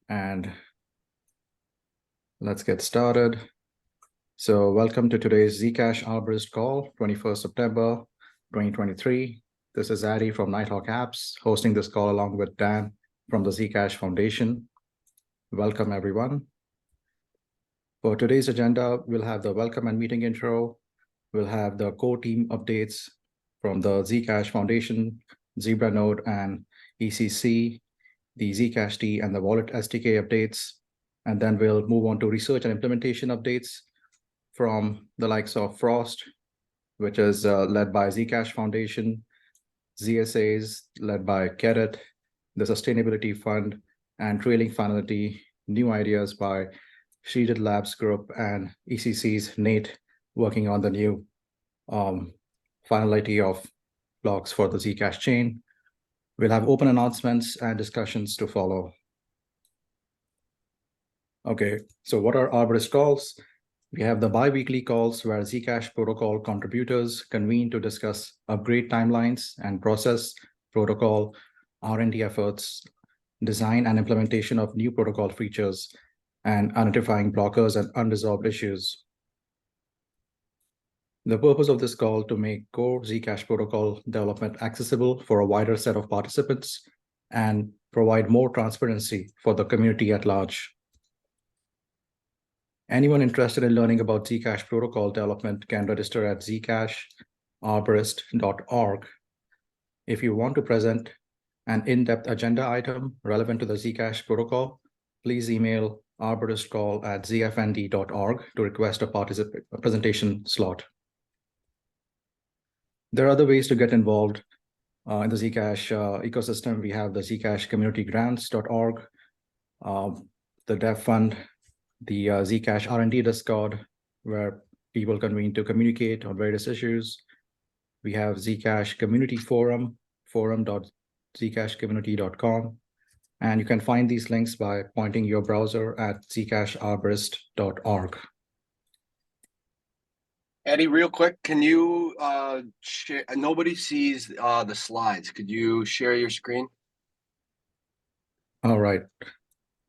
And let's get started. So welcome to today's Zcash Arborist Call, 21st September, 2023. This is Addy from Nighthawk Apps, hosting this call along with Dan from the Zcash Foundation. Welcome, everyone. For today's agenda, we'll have the welcome and meeting intro. We'll have the core team updates from the Zcash Foundation, Zebra Node, and ECC, the Zcash and the Wallet SDK updates. And then we'll move on to research and implementation updates from the likes of Frost, which is led by Zcash Foundation, ZSAs led by Kerit, the Sustainability Fund, and Trailing Finality, New Ideas by Sheeted Labs Group, and ECC's Nate working on the new finality of blocks for the Zcash chain. We'll have open announcements and discussions to follow. Okay, so what are Arborist calls? We have the bi-weekly calls where Zcash protocol contributors convene to discuss upgrade timelines and process protocol R&D efforts, design and implementation of new protocol features, and identifying blockers and unresolved issues. The purpose of this call to make core Zcash protocol development accessible for a wider set of participants and provide more transparency for the community at large. Anyone interested in learning about Zcash protocol development can register at zcasharborist.org. If you want to present an in-depth agenda item relevant to the Zcash protocol, please email arboristcall@zfnd.org to request a presentation slot. There are other ways to get involved in the Zcash ecosystem. We have the zcashcommunitygrants.org, the Dev Fund, the Zcash R&D Discord, where people convene to communicate on various issues. We have Zcash Community Forum, forum.zcashcommunity.com. And you can find these links by pointing your browser at zcasharborist.org. Eddie, real quick, can you share? Nobody sees the slides. Could you share your screen? All right,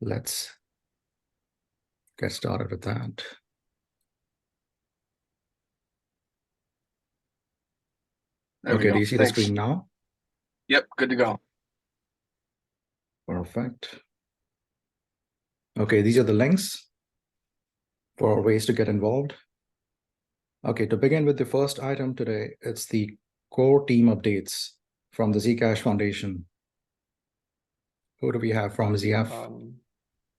let's get started with that. Okay, do you see the screen now? Yep, good to go. Perfect. Okay, these are the links for ways to get involved. Okay, to begin with the first item today, it's the core team updates from the Zcash Foundation. Who do we have from ZF?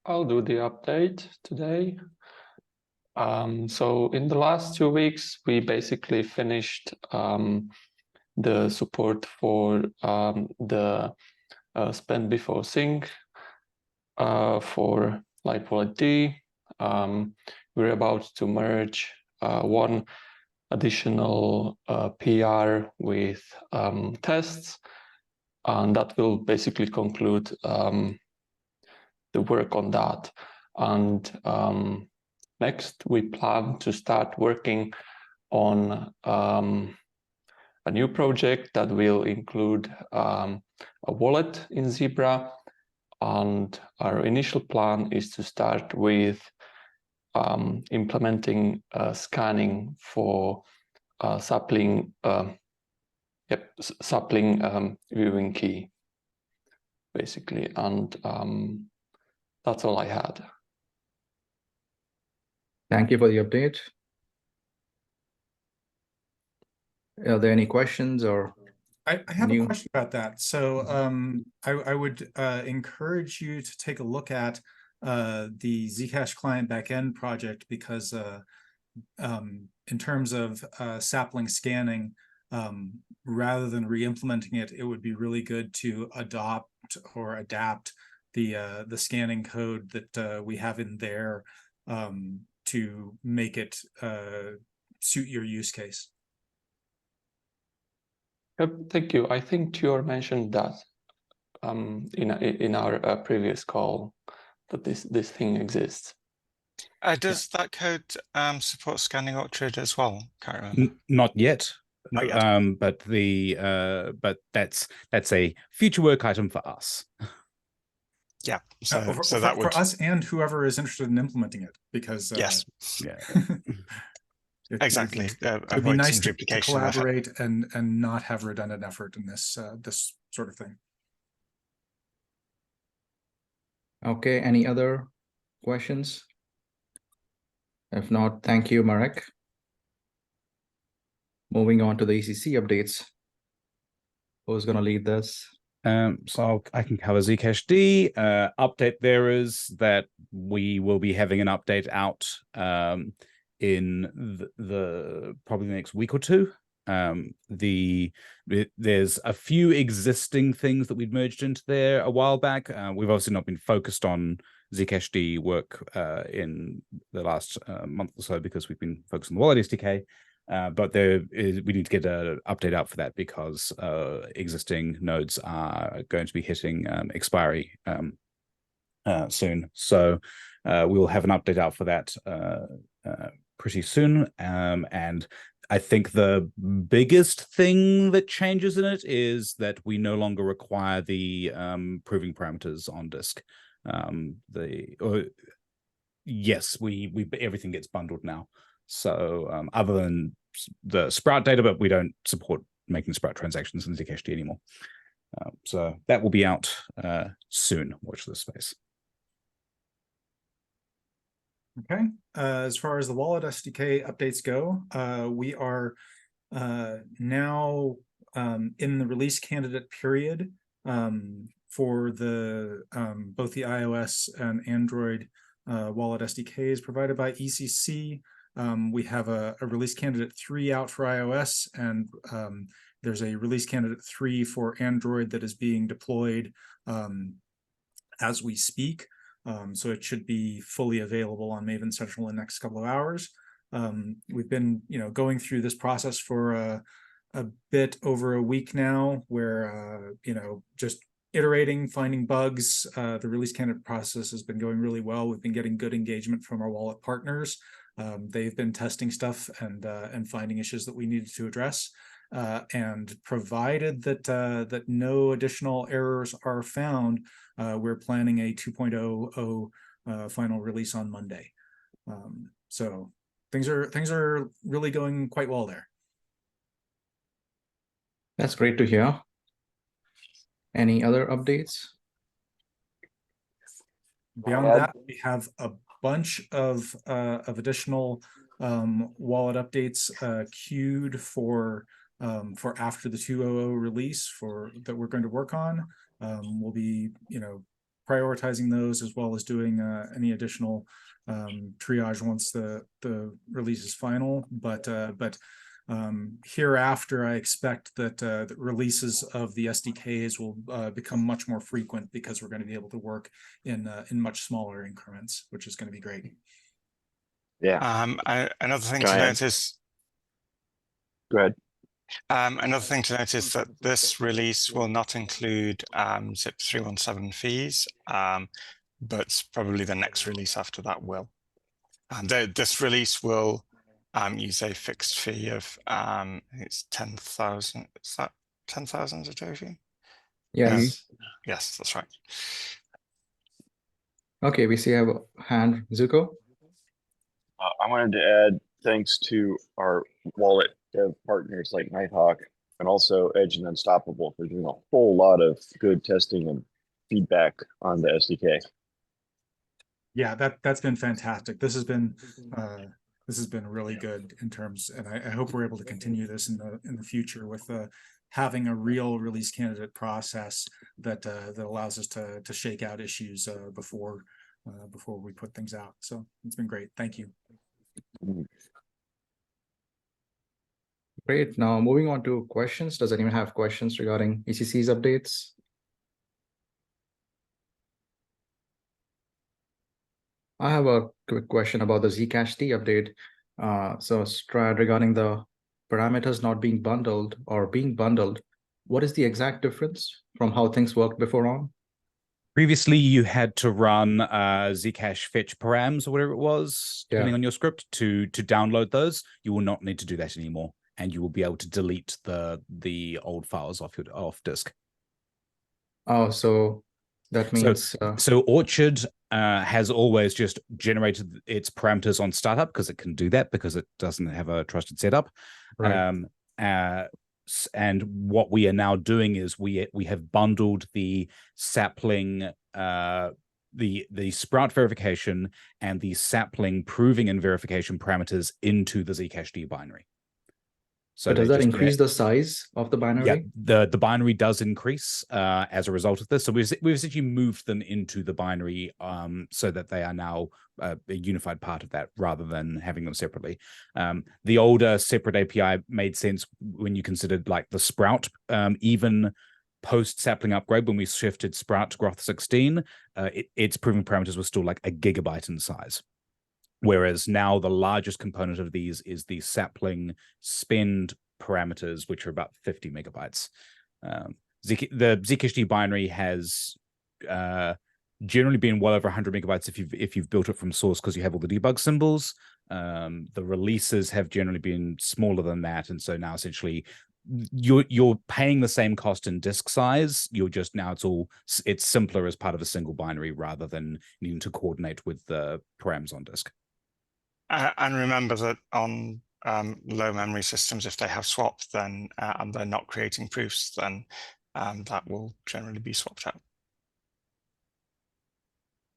I'll do the update today. So in the last 2 weeks, we basically finished the support for the spend before sync for Light Wallet D. We're about to merge one additional PR with tests, and that will basically conclude the work on that. And next, we plan to start working on a new project that will include a wallet in Zebra. And our initial plan is to start with implementing scanning for sapling viewing key, basically. And that's all I had. Thank you for the update. Are there any questions or? I have a question about that. So I would encourage you to take a look at the Zcash client backend project, because in terms of sapling scanning, rather than re-implementing it, it would be really good to adopt or adapt the scanning code that we have in there to make it suit your use case. Thank you. I think Tior mentioned that in our previous call, that this thing exists. Does that code support scanning Octrid as well, Karen? Not yet. Not yet. But that's a future work item for us. Yeah. So for, that would, for us and whoever is interested in implementing it, because yes, Yeah. exactly. It'd be Avoid nice some to duplication of effort. collaborate and not have redundant effort in this this sort of thing. Okay, any other questions? If not, thank you, Marek. Moving on to the ECC updates. Who's going to lead this? So I can cover Zcash D. Update there is that we will be having an update out in the probably the next week or two. There's a few existing things that we'd merged into there a while back. We've obviously not been focused on Zcash D work in the last month or so because we've been focused on the wallet SDK. But we need to get an update out for that because existing nodes are going to be hitting expiry soon. So we will have an update out for that pretty soon. And I think the biggest thing that changes in it is that we no longer require the proving parameters on disk. Yes, we everything gets bundled now. So other than the Sprout data, but we don't support making Sprout transactions in Zcash D anymore. So that will be out soon. Watch this space. Okay. As far as the wallet SDK updates go, we are now in the release candidate period for the both the iOS and Android wallet SDKs provided by ECC. We have a release candidate 3 out for iOS, and there's a release candidate 3 for Android that is being deployed as we speak. So it should be fully available on Maven Central in the next couple of hours. We've been, going through this process for a bit over a week now, where just iterating, finding bugs. The release candidate process has been going really well. We've been getting good engagement from our wallet partners. They've been testing stuff and finding issues that we needed to address. And provided that no additional errors are found, we're planning a 2.0 final release on Monday. So things are really going quite well there. That's great to hear. Any other updates? Beyond that, we have a bunch of additional wallet updates queued for after the 2.0 release that we're going to work on. We'll be prioritizing those as well as doing any additional triage once the release is final. But hereafter, I expect that the releases of the SDKs will become much more frequent because we're going to be able to work in much smaller increments, which is going to be great. Yeah. Another thing Go to ahead. notice. Go ahead. Another thing to notice that this release will not include ZIP 317 fees, but probably the next release after that will. And this release will use a fixed fee of I think it's 10,000. Is that 10,000 Satoshi? Yes. Yes, that's right. Okay, we see a hand, Zuko. I wanted to add thanks to our wallet dev partners like Nighthawk and also Edge and Unstoppable for doing a whole lot of good testing and feedback on the SDK. Yeah, that's been fantastic. This has been really good in terms, and I hope we're able to continue this in the future with having a real release candidate process that allows us to shake out issues before we put things out. So it's been great. Thank you. Great. Now moving on to questions. Does anyone have questions regarding ECC's updates? I have a quick question about the Zcash D update. So Strad, regarding the parameters not being bundled or being bundled, what is the exact difference from how things worked before on? Previously, you had to run Zcash fetch params or whatever it was, depending on your script, to download those. You will not need to do that anymore, and you will be able to delete the old files off disk. Oh, so That means So Orchard has always just generated its parameters on startup because it can do that because it doesn't have a trusted setup. right. And what we are now doing is we have bundled the sapling, the sprout verification and the sapling proving and verification parameters into the Zcash binary. So But does that increase the size of the binary? Yeah, the binary does increase as a result of this. So we've essentially moved them into the binary so that they are now a unified part of that rather than having them separately. The older separate API made sense when you considered like the Sprout, even post sapling upgrade when we shifted Sprout to Groth 16, its proving parameters were still like a gigabyte in size. Whereas now the largest component of these is the sapling spend parameters, which are about 50 megabytes. The Zcash binary has generally been well over 100 megabytes if you've built it from source because you have all the debug symbols. The releases have generally been smaller than that, and so now essentially you're paying the same cost in disk size. You're just now it's simpler as part of a single binary rather than needing to coordinate with the params on disk. And remember that on low memory systems, if they have swapped, then and they're not creating proofs, then that will generally be swapped out.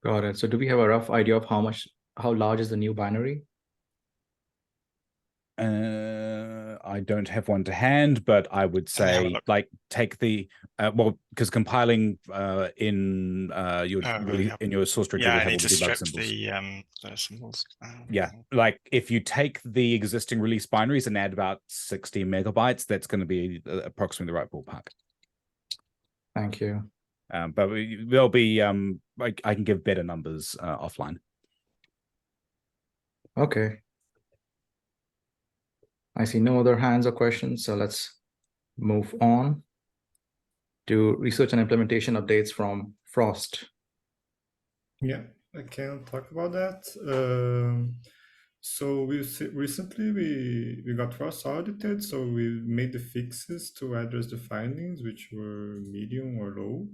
Got it. So do we have a rough idea of how large is the new binary? I don't have one to hand, but I would say like take the because compiling in your source directory will have all the debug symbols. The symbols. Yeah, like if you take the existing release binaries and add about 60 megabytes, that's going to be approximately the right ballpark. Thank you. But there'll be I can give better numbers offline. Okay. I see no other hands or questions, so let's move on to research and implementation updates from Frost. Yeah, I can talk about that. So recently we got Frost audited, so we made the fixes to address the findings, which were medium or low.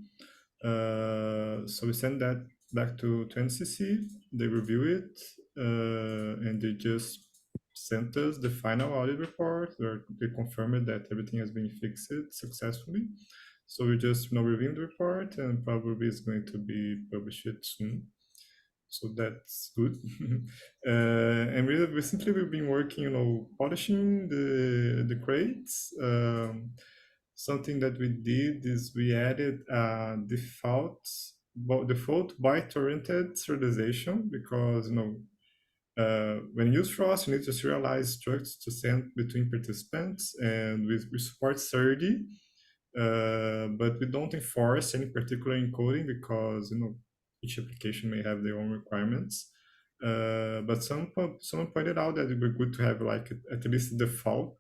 So we sent that back to NCC. They review it, and they just sent us the final audit report where they confirmed that everything has been fixed successfully. So we're just reviewing the report, and probably it's going to be published soon. So that's good. And recently we've been working, polishing the crates. Something that we did is we added a default byte-oriented serialization because when you use Frost, you need to serialize structs to send between participants, and we support SERDI, but we don't enforce any particular encoding because each application may have their own requirements. But someone pointed out that it would be good to have like at least the default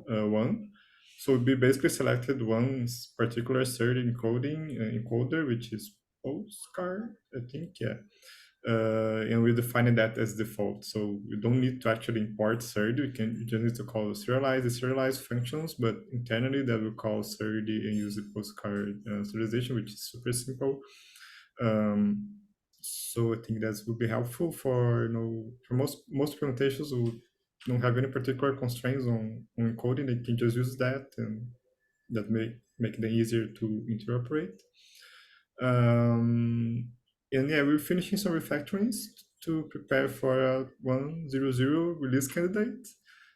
one. So we basically selected one particular SERDI encoder, which is Postcard, I think, yeah. And we defined that as default. So you don't need to actually import SERDI. You just need to call serialize the serialized functions, but internally that will call SERDI and use the postcard serialization, which is super simple. So I think that would be helpful for for most implementations who don't have any particular constraints on encoding. They can just use that, and that make them easier to interoperate. And yeah, we're finishing some refactorings to prepare for a 1.0.0 release candidate.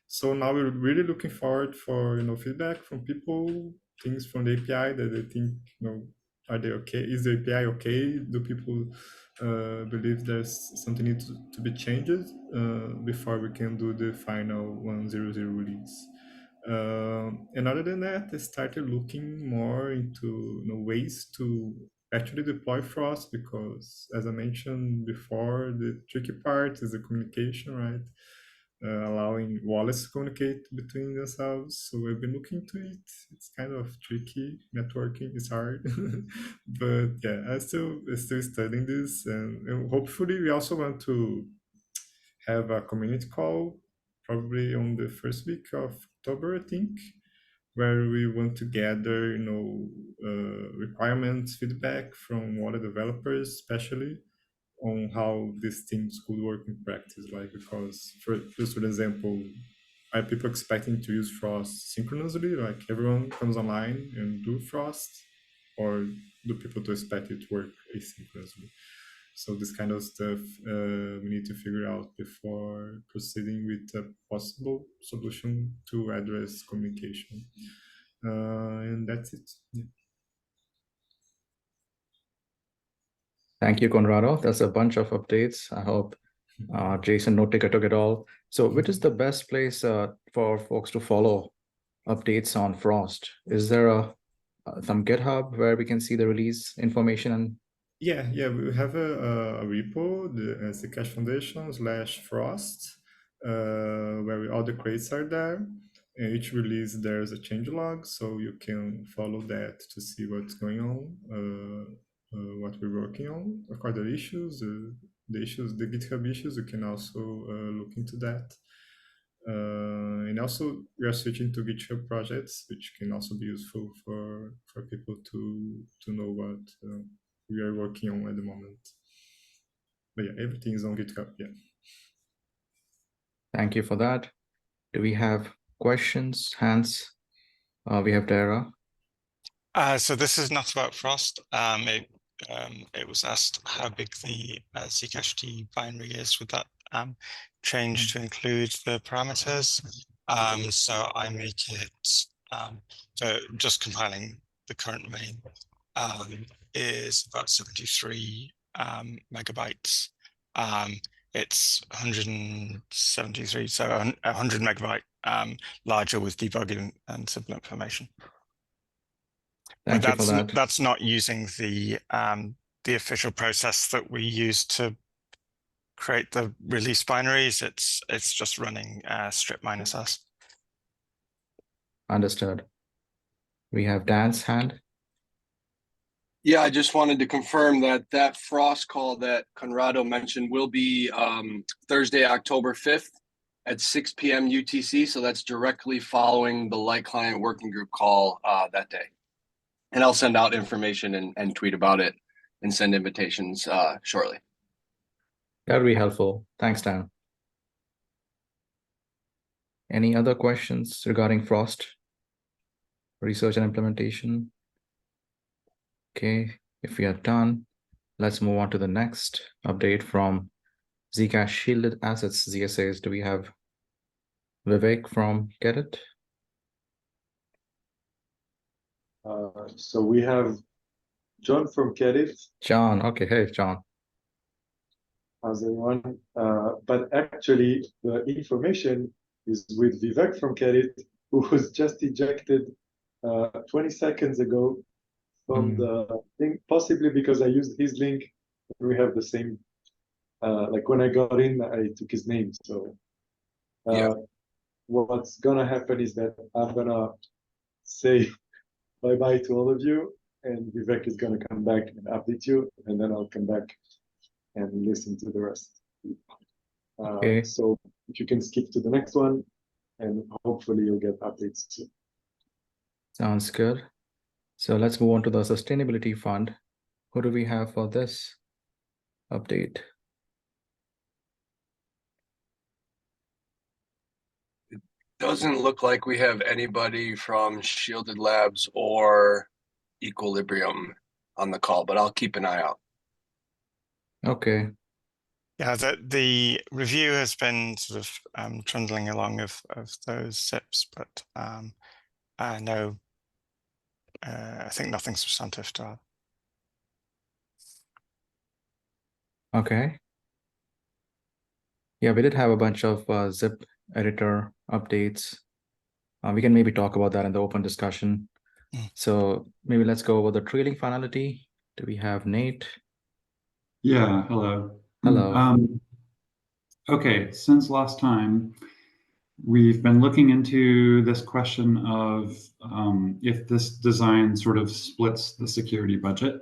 So now we're really looking forward for feedback from people, things from the API that they think are they okay? Is the API okay? Do people believe there's something need to be changed before we can do the final 1.0.0 release? And other than that, I started looking more into ways to actually deploy Frost because, as I mentioned before, the tricky part is the communication, right? Allowing wallets to communicate between themselves. So we've been looking into it. It's kind of tricky. Networking is hard, but yeah, I'm still studying this, and hopefully we also want to have a community call probably on the first week of October, I think, where we want to gather, requirements feedback from wallet developers, especially on how these things could work in practice. Like, because just for example, are people expecting to use Frost synchronously? Like everyone comes online and do Frost, or do people to expect it to work asynchronously? So this kind of stuff we need to figure out before proceeding with a possible solution to address communication. And that's it. Yeah. Thank you, Conrado. That's a bunch of updates. I hope Jason Notica took it all. So which is the best place for folks to follow updates on Frost? Is there some GitHub where we can see the release information? And Yeah, we have a repo, the Zcash Foundation /Frost, where all the crates are there. And each release there's a changelog, so you can follow that to see what's going on, what we're working on, record the issues, the GitHub issues. You can also look into that. And also we are switching to GitHub projects, which can also be useful for people to know what we are working on at the moment. But yeah, everything is on GitHub. Yeah. thank you for that. Do we have questions, hands? We have Dara. So this is not about Frost. It was asked how big the Zcash D binary is. Would that change to include the parameters? So I make it, so just compiling the current main is about 73 megabytes. It's 173, so 100 megabyte larger with debugging and simple information. Thank you for that. That's not using the official process that we use to create the release binaries. It's just running strip -s. Understood. We have Dan's hand. Yeah, I just wanted to confirm that Frost call that Conrado mentioned will be Thursday, October 5th at 6 p.m. UTC. So that's directly following the Light Client Working Group call that day. And I'll send out information and tweet about it and send invitations shortly. That would be helpful. Thanks, Dan. Any other questions regarding Frost research and implementation? Okay, if we are done, let's move on to the next update from Zcash Shielded Assets ZSAs. Do we have Vivek from Get It? So we have John from Get It. John, okay, hey, John. How's everyone? But actually, the information is with Vivek from Get It, who was just ejected 20 seconds ago from the thing, possibly because I used his link. We have the same, like when I got in, I took his name. So what's gonna happen is that I'm gonna say bye-bye to all of you, and Vivek is gonna come back and update you, and then I'll come back and listen to the rest. Okay. So if you can skip to the next one, and hopefully you'll get updates too. Sounds good. So let's move on to the Sustainability Fund. Who do we have for this update? It doesn't look like we have anybody from Shielded Labs or Equilibrium on the call, but I'll keep an eye out. Okay. Yeah, the review has been sort of trundling along of those SIPs, but no, I think nothing substantive to add. Okay. Yeah, we did have a bunch of zip editor updates. We can maybe talk about that in the open discussion. So maybe let's go over the trailing finality. Do we have Nate? Yeah, hello. Hello. Okay, since last time, we've been looking into this question of if this design sort of splits the security budget.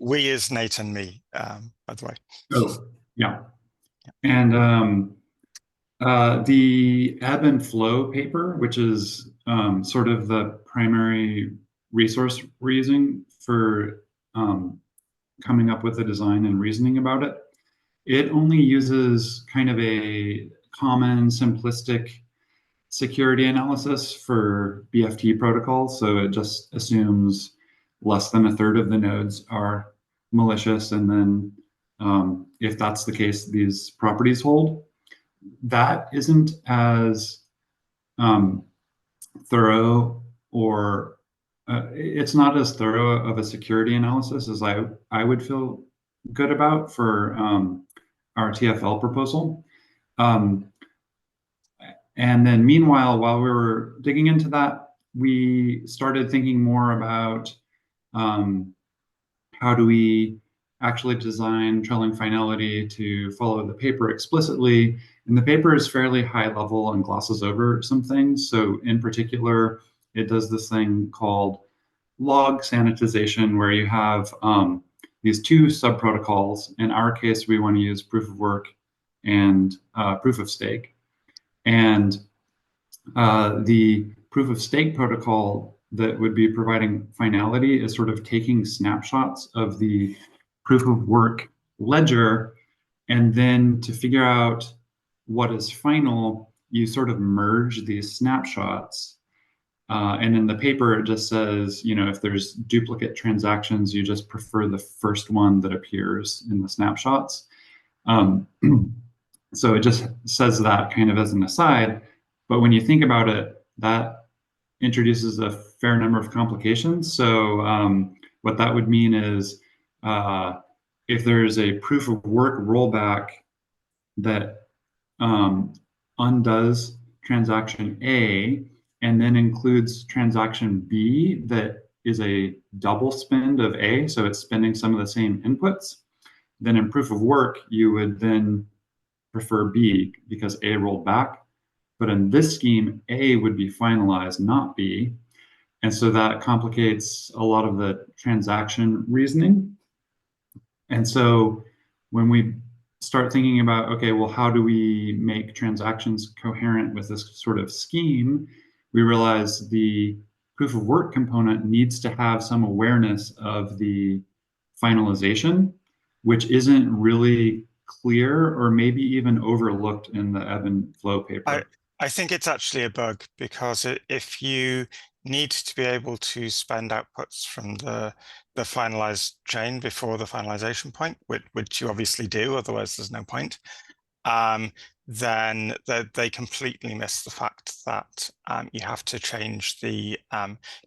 We is Nate and me, by the way. Oh, yeah. And the ebb and flow paper, which is sort of the primary resource we're using for coming up with a design and reasoning about it. It only uses kind of a common simplistic security analysis for BFT protocols. So it just assumes less than a third of the nodes are malicious. And then if that's the case, these properties hold. That isn't as thorough, or it's not as thorough of a security analysis as I would feel good about for our TFL proposal. And then meanwhile, while we were digging into that, we started thinking more about how do we actually design trailing finality to follow the paper explicitly. And the paper is fairly high level and glosses over some things. So in particular, it does this thing called log sanitization, where you have these two sub-protocols. In our case, we want to use proof of work and proof of stake. And the proof of stake protocol that would be providing finality is sort of taking snapshots of the proof of work ledger, and then to figure out what is final, you sort of merge these snapshots. And in the paper, it just says, you know, if there's duplicate transactions, you just prefer the first one that appears in the snapshots. So it just says that kind of as an aside. But when you think about it, that introduces a fair number of complications. So what that would mean is if there's a proof of work rollback that undoes transaction A and then includes transaction B that is a double spend of A, so it's spending some of the same inputs, then in proof of work, you would then prefer B because A rolled back. But in this scheme, A would be finalized, not B. And so that complicates a lot of the transaction reasoning. And so when we start thinking about, okay, well, how do we make transactions coherent with this sort of scheme, we realize the proof of work component needs to have some awareness of the finalization, which isn't really clear or maybe even overlooked in the ebb and flow paper. I think it's actually a bug, because if you need to be able to spend outputs from the finalized chain before the finalization point, which you obviously do, otherwise there's no point, then they completely miss the fact that you have to change the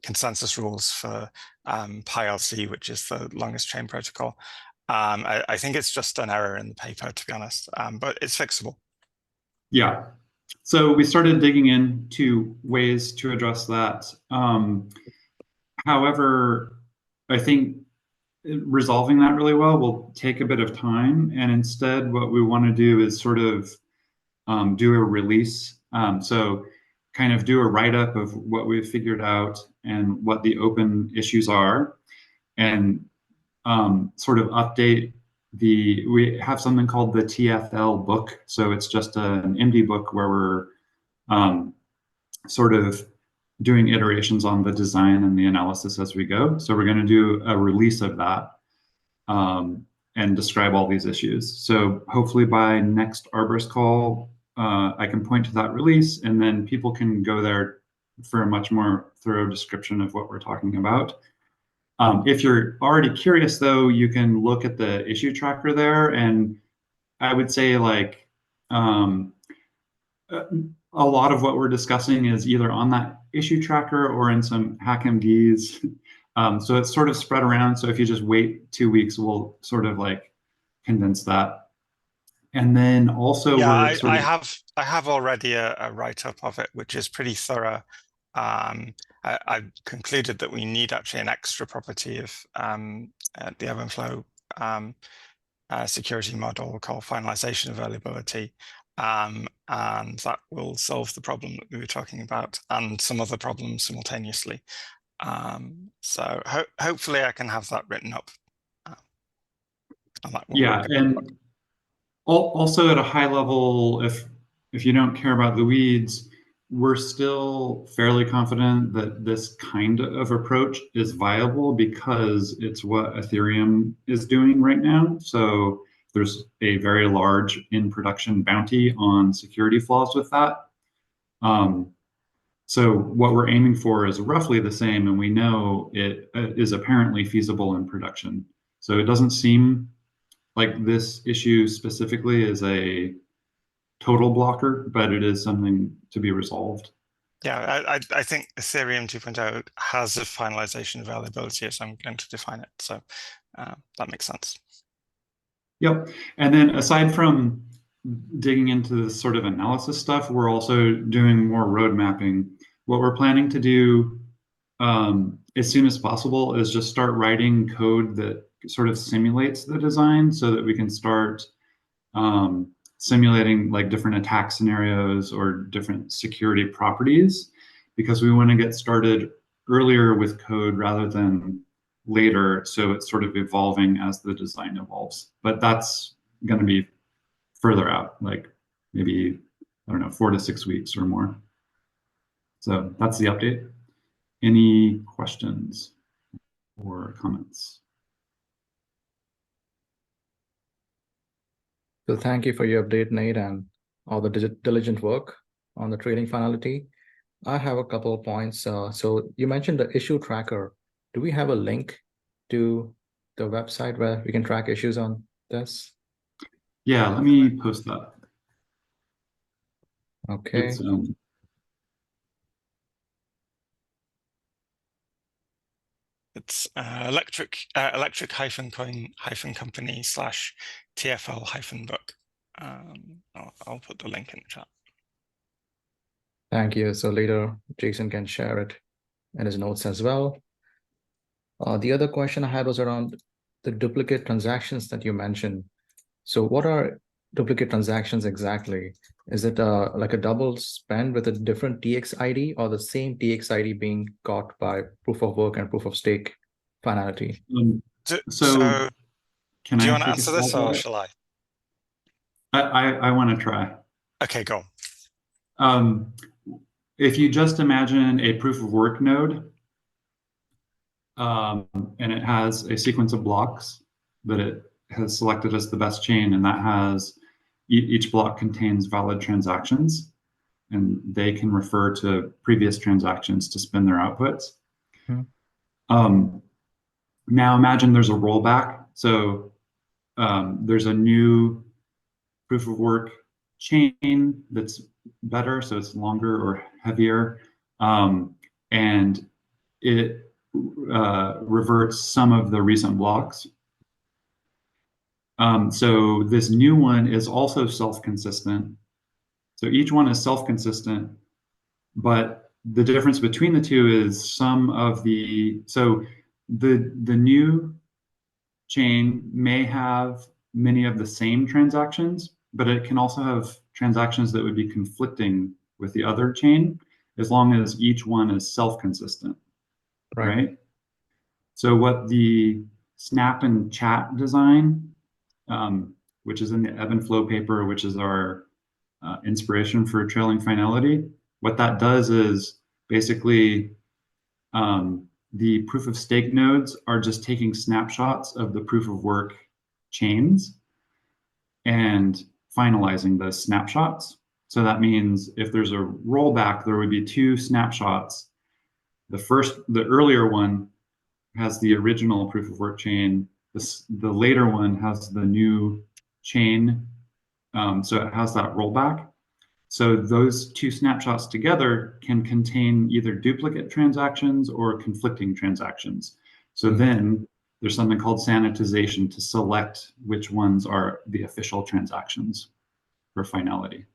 consensus rules for PyLC, which is the longest chain protocol. I think it's just an error in the paper, to be honest, but it's fixable. Yeah. So we started digging into ways to address that. However, I think resolving that really well will take a bit of time. And instead, what we want to do is sort of do a release. So kind of do a write-up of what we've figured out and what the open issues are, and sort of update we have something called the TFL book. So it's just an MD book where we're sort of doing iterations on the design and the analysis as we go. So we're going to do a release of that and describe all these issues. So hopefully by next Arborist call, I can point to that release, and then people can go there for a much more thorough description of what we're talking about. If you're already curious, though, you can look at the issue tracker there, and I would say like a lot of what we're discussing is either on that issue tracker or in some HackMDs. So it's sort of spread around. So if you just wait 2 weeks, we'll sort of like condense that. And then also, yeah, I have already a write-up of it, which is pretty thorough. I concluded that we need actually an extra property of the ebb and flow security model called finalization availability, and that will solve the problem that we were talking about and some other problems simultaneously. So hopefully I can have that written up. And that will work. And also at a high level, if you don't care about the weeds, we're still fairly confident that this kind of approach is viable because it's what Ethereum is doing right now. So there's a very large in production bounty on security flaws with that. So what we're aiming for is roughly the same, and we know it is apparently feasible in production. So it doesn't seem like this issue specifically is a total blocker, but it is something to be resolved. Yeah, I think Ethereum 2.0 has a finalization availability as I'm going to define it. So that makes sense. Yep. And then aside from digging into this sort of analysis stuff, we're also doing more road mapping. What we're planning to do as soon as possible is just start writing code that sort of simulates the design so that we can start simulating like different attack scenarios or different security properties, because we want to get started earlier with code rather than later, so it's sort of evolving as the design evolves. But that's going to be further out, like maybe, I don't know, 4 to 6 weeks or more. So that's the update. Any questions or comments? So thank you for your update, Nate, and all the diligent work on the trading finality. I have a couple of points. So you mentioned the issue tracker. Do we have a link to the website where we can track issues on this? Yeah, let me post that. Okay. It's electric-coin-company/TFL-book. I'll put the link in the chat. Thank you. So later, Jason can share it in his notes as well. The other question I had was around the duplicate transactions that you mentioned. So what are duplicate transactions exactly? Is it like a double spend with a different TX ID, or the same TX ID being caught by proof of work and proof of stake finality? So can do you I want to take a answer this, stab or at it? shall I? I want to try. Okay, go. If you just imagine a proof of work node, and it has a sequence of blocks that it has selected as the best chain, and that has each block contains valid transactions, and they can refer to previous transactions to spin their outputs. Now imagine there's a rollback. So there's a new proof of work chain that's better, so it's longer or heavier, and it reverts some of the recent blocks. So this new one is also self-consistent. So each one is self-consistent, but the difference between the two is some of the, so the new chain may have many of the same transactions, but it can also have transactions that would be conflicting with the other chain, as long as each one is self-consistent, right? So what the snap and chat design, which is in the ebb and flow paper, which is our inspiration for trailing finality, what that does is basically the proof of stake nodes are just taking snapshots of the proof of work chains and finalizing those snapshots. So that means if there's a rollback, there would be 2 snapshots. The earlier one has the original proof of work chain. The later one has the new chain. So it has that rollback. So those 2 snapshots together can contain either duplicate transactions or conflicting transactions. So then there's something called sanitization to select which ones are the official transactions for finality.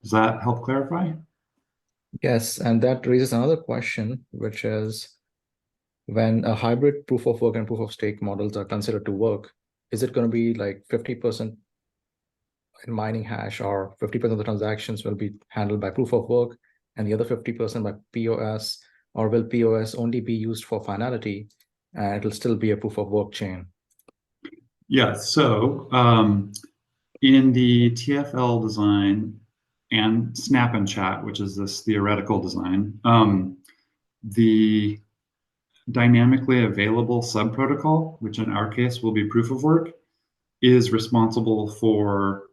Does that help clarify? Yes, and that raises another question, which is, when a hybrid proof of work and proof of stake models are considered to work, is it going to be like 50% in mining hash, or 50% of the transactions will be handled by proof of work and the other 50% by POS, or will POS only be used for finality and it'll still be a proof of work chain? Yeah, so in the TFL design and Snap and Chat, which is this theoretical design. The dynamically available subprotocol, which in our case will be proof of work, is responsible for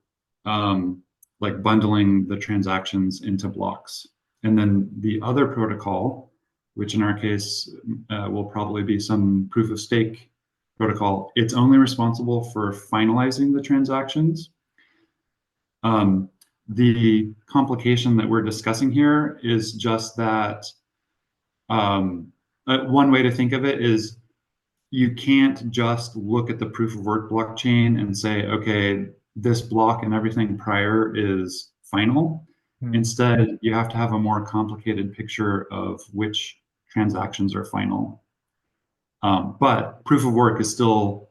like bundling the transactions into blocks. And then the other protocol, which in our case will probably be some proof of stake protocol, it's only responsible for finalizing the transactions. The complication that we're discussing here is just that one way to think of it is you can't just look at the proof of work blockchain and say, okay, this block and everything prior is final. Instead, you have to have a more complicated picture of which transactions are final. But proof of work is still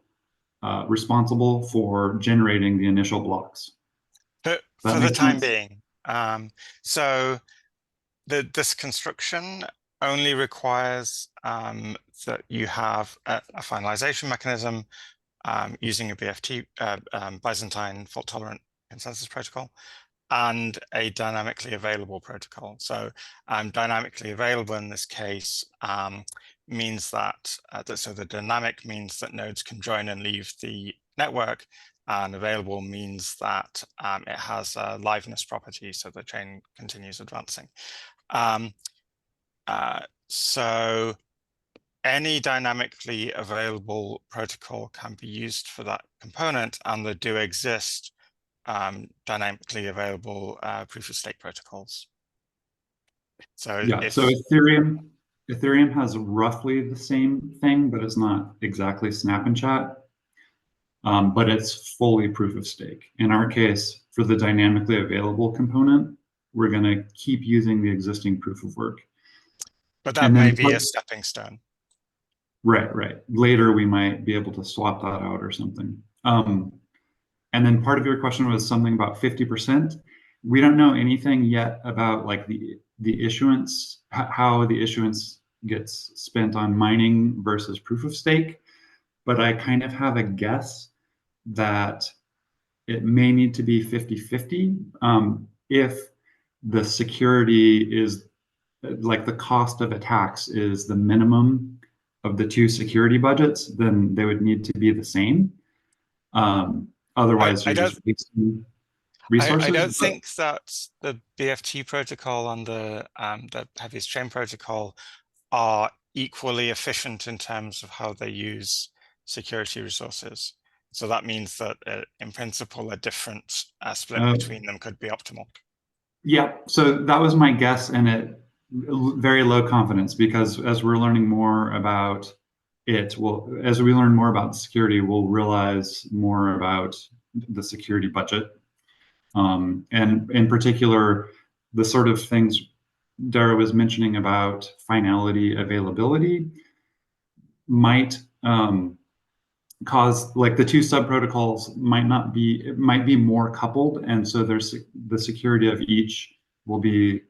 responsible for generating the initial blocks. But for the time being, so this construction only requires that you have a finalization mechanism using a BFT, Byzantine fault-tolerant consensus protocol, and a dynamically available protocol. So dynamically available in this case means that, so the dynamic means that nodes can join and leave the network, and available means that it has a liveness property, so the chain continues advancing. So any dynamically available protocol can be used for that component, and there do exist dynamically available proof of stake protocols. So yeah, so Ethereum has roughly the same thing, but it's not exactly Snap and Chat, but it's fully proof of stake. In our case, for the dynamically available component, we're going to keep using the existing proof of work. But that may be a stepping stone. Right, right. Later, we might be able to swap that out or something. And then part of your question was something about 50%. We don't know anything yet about like the issuance, how the issuance gets spent on mining versus proof of stake. But I kind of have a guess that it may need to be 50-50 if the security is like the cost of attacks is the minimum of the two security budgets, then they would need to be the same. Otherwise, you're just wasting resources. I don't think that the BFT protocol and the heaviest chain protocol are equally efficient in terms of how they use security resources. So that means that in principle, a different split between them could be optimal. Yeah, so that was my guess, and it very low confidence, because as we're learning more about it, as we learn more about security, we'll realize more about the security budget. And in particular, the sort of things Dara was mentioning about finality availability might cause, like, the two sub protocols might be more coupled, and so there's the security of each will be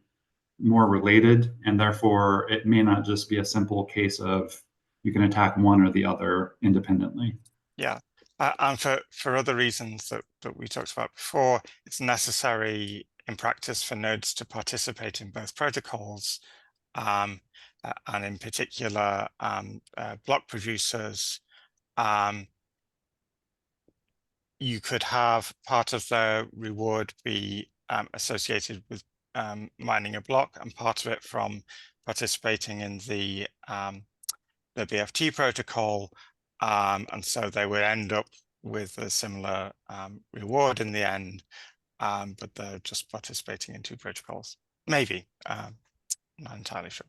more related, and therefore it may not just be a simple case of you can attack one or the other independently. Yeah, and for other reasons that we talked about before, it's necessary in practice for nodes to participate in both protocols, and in particular block producers. You could have part of the reward be associated with mining a block, and part of it from participating in the BFT protocol, and so they would end up with a similar reward in the end, but they're just participating in two protocols. Maybe, not entirely sure.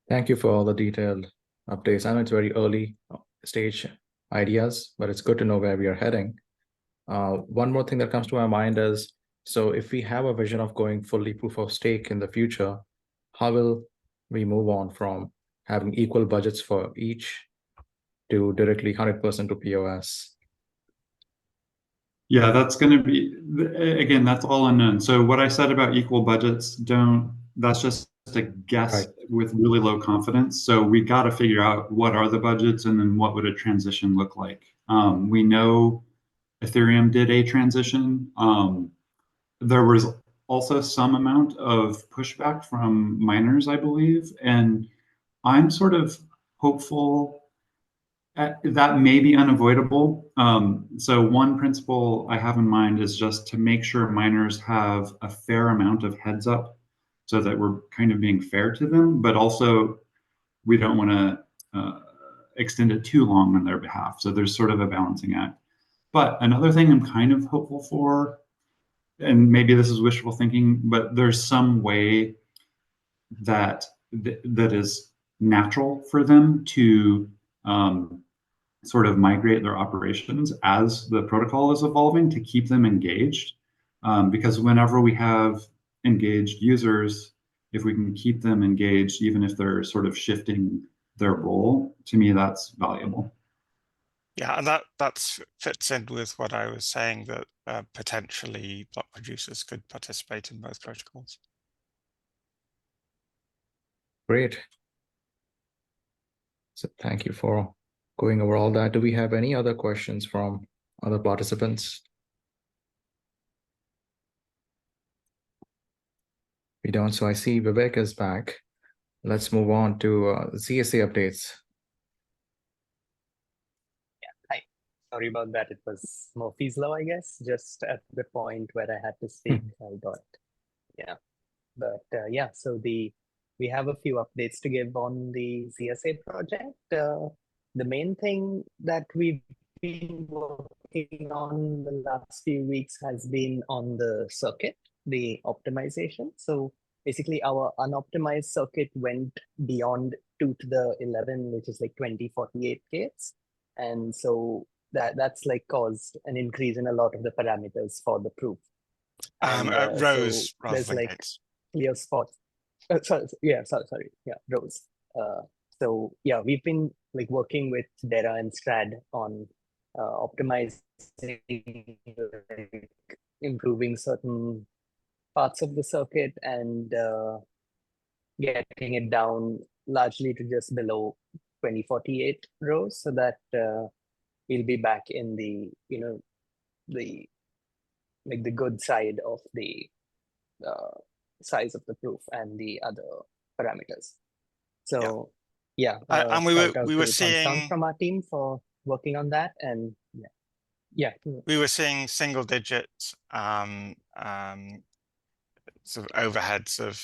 Thank you for all the detailed updates. I know it's very early stage ideas, but it's good to know where we are heading. One more thing that comes to my mind is, so if we have a vision of going fully proof of stake in the future, how will we move on from having equal budgets for each to directly 100% to POS? Yeah, that's going to be, again, that's all unknown. So what I said about equal budgets, that's just a guess with really low confidence. So we got to figure out what are the budgets, and then what would a transition look like. We know Ethereum did a transition. there was also some amount of pushback from miners, I believe, and I'm sort of hopeful that may be unavoidable. So one principle I have in mind is just to make sure miners have a fair amount of heads up so that we're kind of being fair to them, but also we don't want to extend it too long on their behalf. So there's sort of a balancing act. But another thing I'm kind of hopeful for, and maybe this is wishful thinking, but there's some way that that is natural for them to sort of migrate their operations as the protocol is evolving to keep them engaged. Because whenever we have engaged users, if we can keep them engaged, even if they're sort of shifting their role, to me, that's valuable. Yeah, and that fits in with what I was saying, that potentially block producers could participate in both protocols. Great. So thank you for going over all that. Do we have any other questions from other participants? We don't. So I see Vivek is back. Let's move on to CSA updates. Hi. Sorry about that. It was Murphy's Law, I guess. Just at the point where I had to speak, I got, yeah. But yeah, so we have a few updates to give on the CSA project. The main thing that we've been working on the last few weeks has been on the circuit, the optimization. So basically our unoptimized circuit went beyond 2 to the 11, which is like 2048 gates. And so that's like caused an increase in a lot of the parameters for the proof. And, rows so rather there's than like gates. clear spots. Sorry, yeah, rows. So yeah, we've been like working with Dera and Strad on optimizing, like, improving certain parts of the circuit and getting it down largely to just below 2048 rows, so that we'll be back in the, you know, the like the good side of the size of the proof and the other parameters. So yeah, And we were Constant seeing from our team for working on that, and yeah, we were seeing single digit sort of overheads of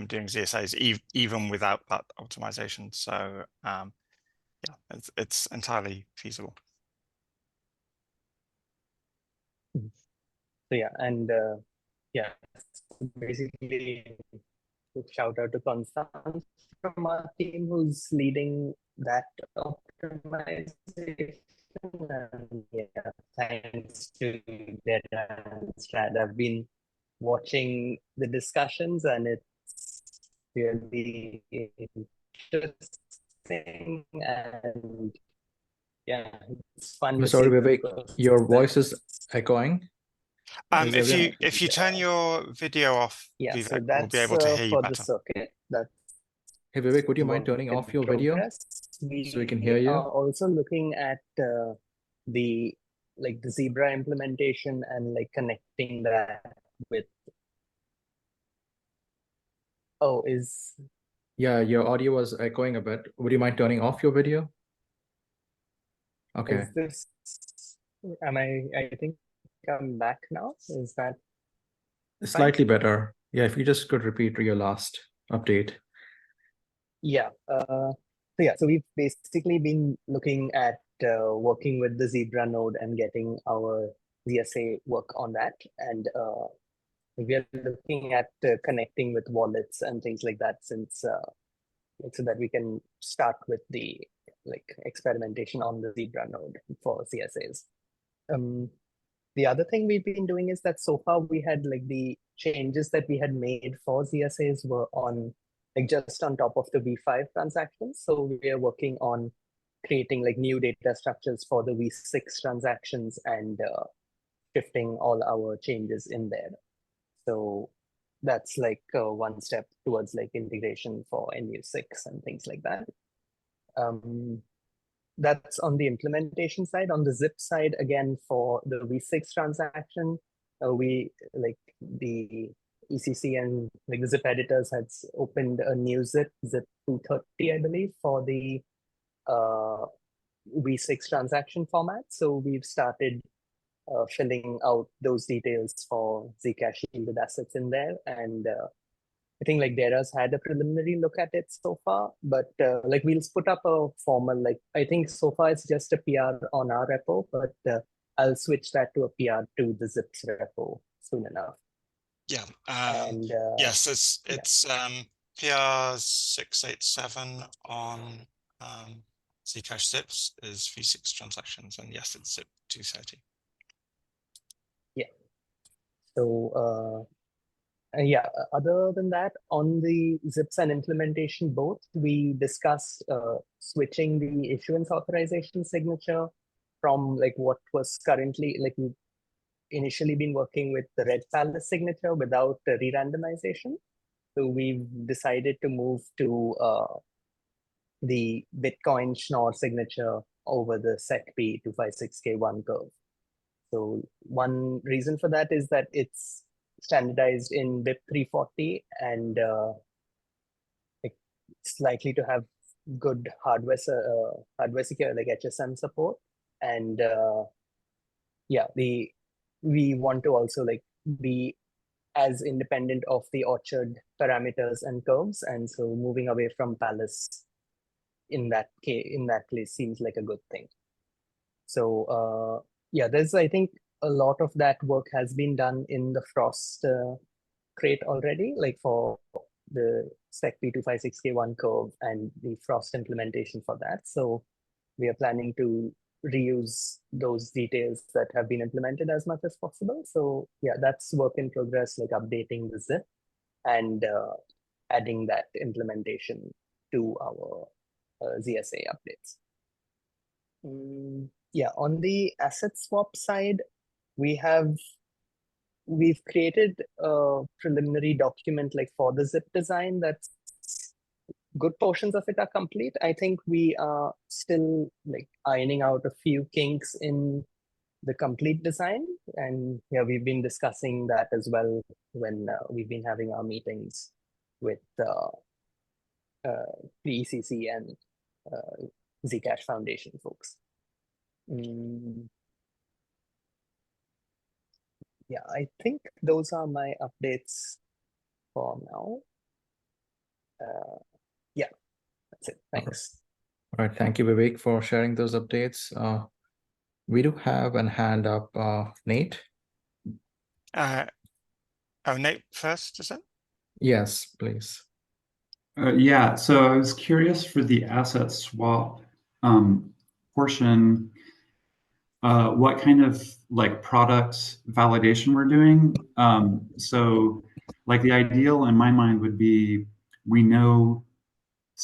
doing ZSAs even without that optimization. So yeah, it's entirely feasible. So yeah, and yeah, basically shout out to Constance from our team who's leading that optimization. And yeah, thanks to Dera and Strad, I've been watching the discussions and it's really interesting, and yeah, it's fun I'm to sorry, see the Vivek, your voice is process. echoing. If you turn your video off, Yeah, Vivek, so we'll be that's able to hear you for the better. circuit. That's Hey, Vivek, would you mind work turning in off your video progress. so we can hear you? are also looking at the Zebra implementation and like connecting that with. Oh, Yeah, your audio was echoing a bit. Would you mind turning off your video? Okay. is this? Am I think I'm back now. Is that Slightly better. Yeah, if you just could repeat your last update. Yeah. So yeah, so we've basically been looking at working with the Zebra node and getting our ZSA work on that, and we are looking at connecting with wallets and things like that, since so that we can start with the experimentation on the Zebra node for CSAs. The other thing we've been doing is that so far we had the changes that we had made for ZSAs were on just on top of the V5 transactions. So we are working on creating new data structures for the V6 transactions and shifting all our changes in there. So that's one step towards integration for NU6 and things like that. That's on the implementation side. On the zip side, again, for the V6 transaction, we like the ECC and like the zip editors had opened a new zip 230, I believe, for the V6 transaction format. So we've started filling out those details for Zcash shielded assets in there. And I think like Dara's had a preliminary look at it so far, but like we'll put up a formal, like I think so far it's just a PR on our repo, but I'll switch that to a PR to the Zips repo soon enough. Yeah. And yes, it's PR 687 on Zcash Zips is V6 transactions, and yes, it's Zip 230. Yeah. So yeah, other than that, on the Zips and implementation both, we discussed switching the issuance authorization signature from like what was currently, like we've initially been working with the Red Palace signature without re-randomization. So we've decided to move to the Bitcoin Schnorr signature over the SecP 256K1 curve. So one reason for that is that it's standardized in BIP 340 and it's likely to have good hardware secure like HSM support. And yeah, we want to also like be as independent of the Orchard parameters and curves, and so moving away from Palace in that place seems like a good thing. So yeah, there's I think a lot of that work has been done in the Frost crate already, like for the SecP 256K1 curve and the Frost implementation for that. So we are planning to reuse those details that have been implemented as much as possible. So yeah, that's work in progress, like updating the zip and adding that implementation to our ZSA updates. Yeah, on the asset swap side, we've created a preliminary document like for the zip design. That's good portions of it are complete. I think we are still like ironing out a few kinks in the complete design, and yeah, we've been discussing that as well when we've been having our meetings with the ECC and Zcash Foundation folks. Yeah, I think those are my updates for now. Yeah, that's it. Thanks. All right. Thank you, Vivek, for sharing those updates. We do have a hand up, Nate. Nate first, is it? Yes, please. Yeah, so I was curious for the asset swap portion, what kind of like product validation we're doing. So like the ideal in my mind would be we know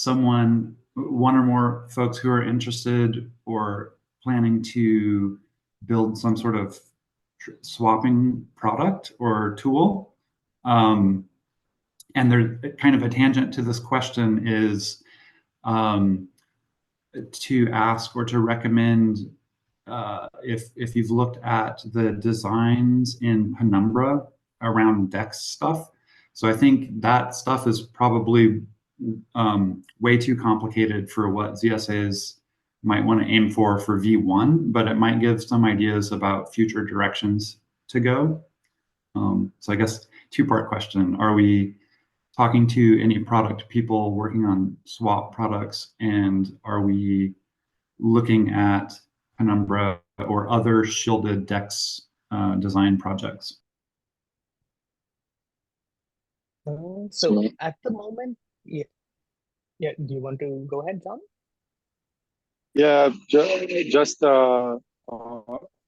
one or more folks who are interested or planning to build some sort of swapping product or tool. And they're kind of a tangent to this question is to ask or to recommend if you've looked at the designs in Penumbra around DEX stuff. So I think that stuff is probably way too complicated for what ZSAs might want to aim for V1, but it might give some ideas about future directions to go. So I guess two-part question. Are we talking to any product people working on swap products, and are we looking at Penumbra or other shielded DEX design projects? So at the moment, yeah. Do you want to go ahead, John? Yeah, just on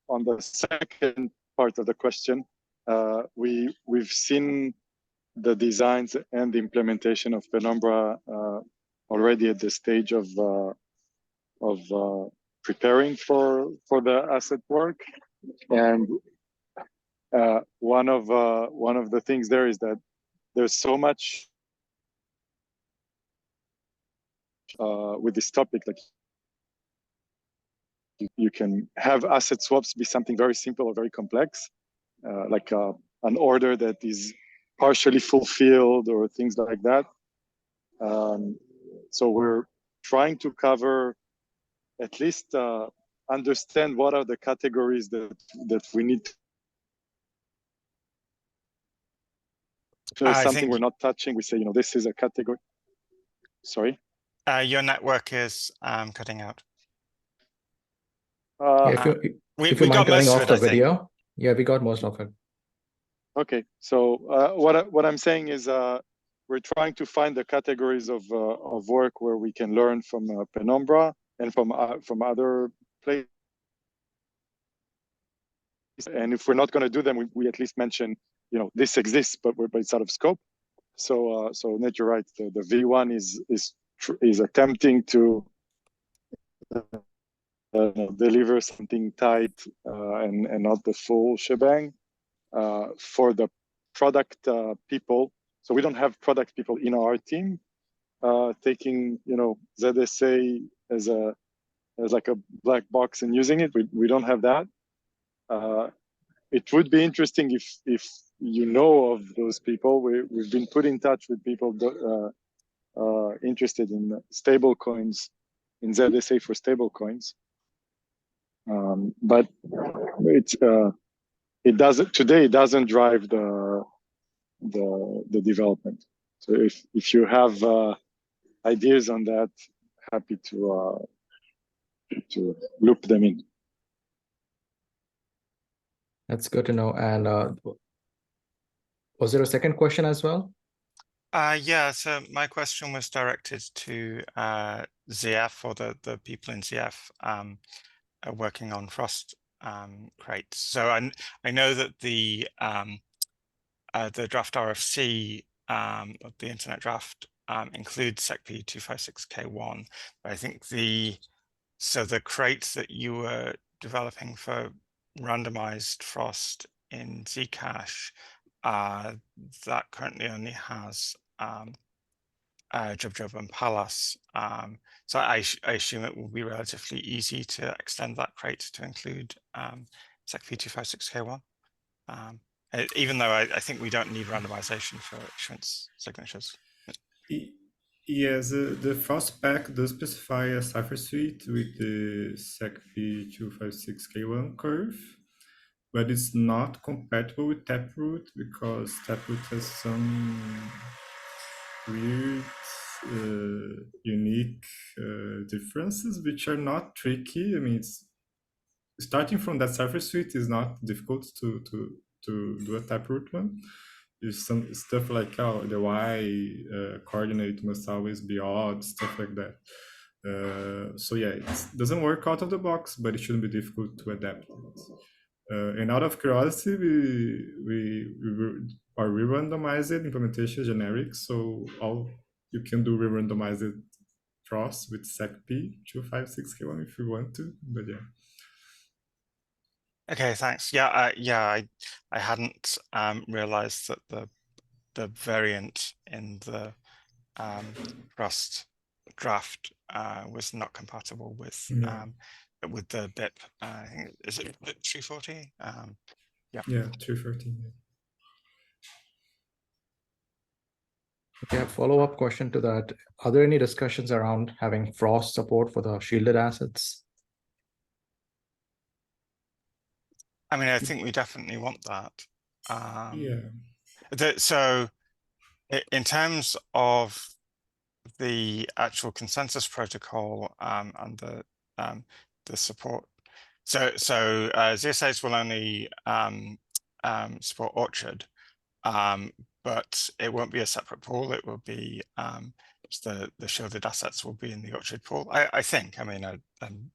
the second part of the question, we've seen the designs and the implementation of Penumbra already at the stage of preparing for the asset work, and one of the things there is that there's so much with this topic, like you can have asset swaps be something very simple or very complex. like an order that is partially fulfilled or things like that. So we're trying to cover, at least understand what are the categories that we need to. There's something we're not touching. We say, this is a category. Sorry. Your network is cutting out. If you mind turning off the video. Yeah, we got most of it. Okay, so what I'm saying is we're trying to find the categories of work where we can learn from Penumbra and from other places. And if we're not going to do them, we at least mention, this exists, but it's out of scope. So Ned, you're right. The V1 is attempting to deliver something tight and not the full shebang for the product people. So we don't have product people in our team taking ZSA as like a black box and using it. We don't have that. It would be interesting if you know of those people. We've been put in touch with people interested in stable coins, in ZSA for stable coins. But it doesn't drive the development. So if you have ideas on that, happy to loop them in. That's good to know. And was there a second question as well? Yeah, so my question was directed to ZF, or the people in ZF are working on Frost crates. So I know that the draft RFC, the internet draft, includes SecP 256K1, but I think the crates that you were developing for randomized Frost in Zcash, that currently only has Jub and Palace. So I assume it will be relatively easy to extend that crate to include SecP 256K1. Even though I think we don't need randomization for issuance signatures. Yes, the Frost pack does specify a cipher suite with the SecP 256K1 curve, but it's not compatible with Taproot because Taproot has some weird, unique differences, which are not tricky. I mean, starting from that cipher suite is not difficult to do a Taproot one. There's some stuff like the Y coordinate must always be odd, stuff like that. So yeah, it doesn't work out of the box, but it shouldn't be difficult to adapt. And out of curiosity, we re-randomized implementation generic, so you can do re-randomized Frost with SecP 256K1 if you want to, but yeah. Okay, thanks. Yeah, I hadn't realized that the variant in the Rust draft was not compatible with the BIP. I think is it BIP 340? Yeah. Yeah, 314. Yeah. Okay, a follow-up question to that. Are there any discussions around having Frost support for the shielded assets? I mean, I think we definitely want that. Yeah. So in terms of the actual consensus protocol and the support, so ZSAs will only support Orchard, but it won't be a separate pool. It will be the shielded assets will be in the Orchard pool. I think. I mean, I'm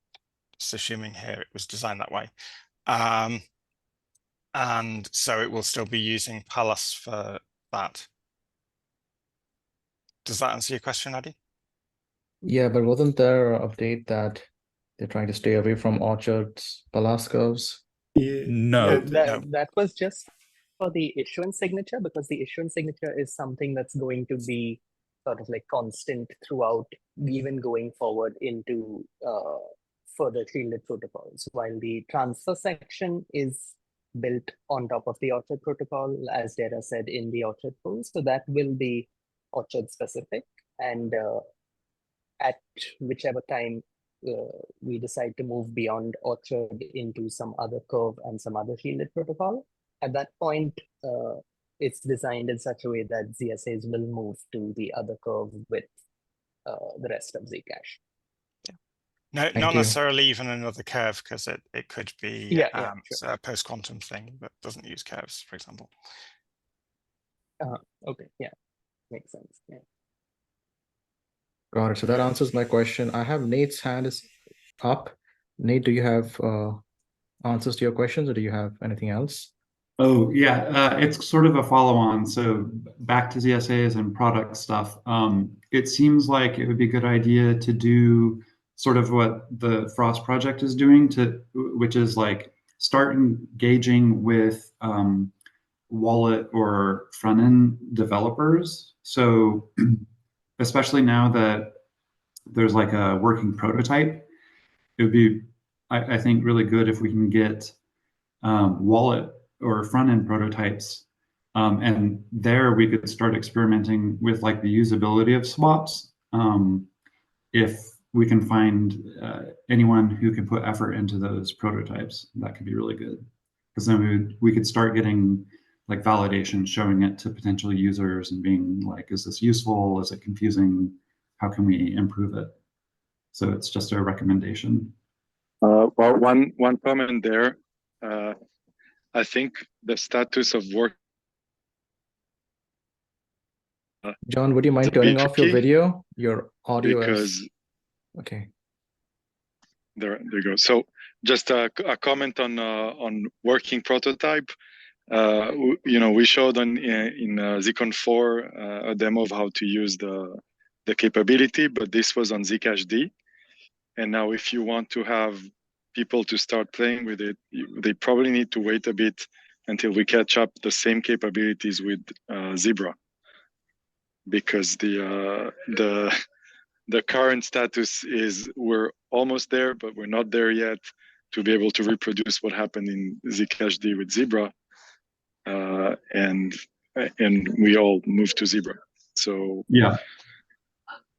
just assuming here it was designed that way. And so it will still be using Palace for that. Does that answer your question, Adi? Yeah, but wasn't there an update that they're trying to stay away from Orchard's Palace curves? No. That was just for the issuance signature, because the issuance signature is something that's going to be sort of like constant throughout, even going forward into further shielded protocols, while the transfer section is built on top of the Orchard protocol, as Dara said in the Orchard pool. So that will be Orchard specific, and at whichever time we decide to move beyond Orchard into some other curve and some other shielded protocol, at that point, it's designed in such a way that ZSAs will move to the other curve with the rest of Zcash. No, Thank not you. necessarily even another curve, because it could be Yeah, it's a post-quantum thing that doesn't use curves, for example. Okay, yeah, makes sense. Yeah. Got it. So that answers my question. I have Nate's hand is up. Nate, do you have answers to your questions, or do you have anything else? Oh, yeah, it's sort of a follow-on. So back to ZSAs and product stuff. It seems like it would be a good idea to do sort of what the Frost project is doing, which is like start engaging with wallet or front-end developers. So especially now that there's like a working prototype, it would be, I think, really good if we can get wallet or front-end prototypes. And there we could start experimenting with like the usability of swaps. If we can find anyone who can put effort into those prototypes, that could be really good. Because then we could start getting like validation, showing it to potential users and being like, is this useful? Is it confusing? How can we improve it? So it's just a recommendation. Well, one comment there. I think the status of work. John, would you mind to be turning off your tricky, video? Your audio because is okay. There you go. So just a comment on working prototype. You know, we showed in Zcon 4 a demo of how to use the capability, but this was on Zcash D. And now if you want to have people to start playing with it, they probably need to wait a bit until we catch up the same capabilities with Zebra, because the current status is we're almost there, but we're not there yet to be able to reproduce what happened in Zcash D with Zebra, and we all moved to Zebra. So yeah,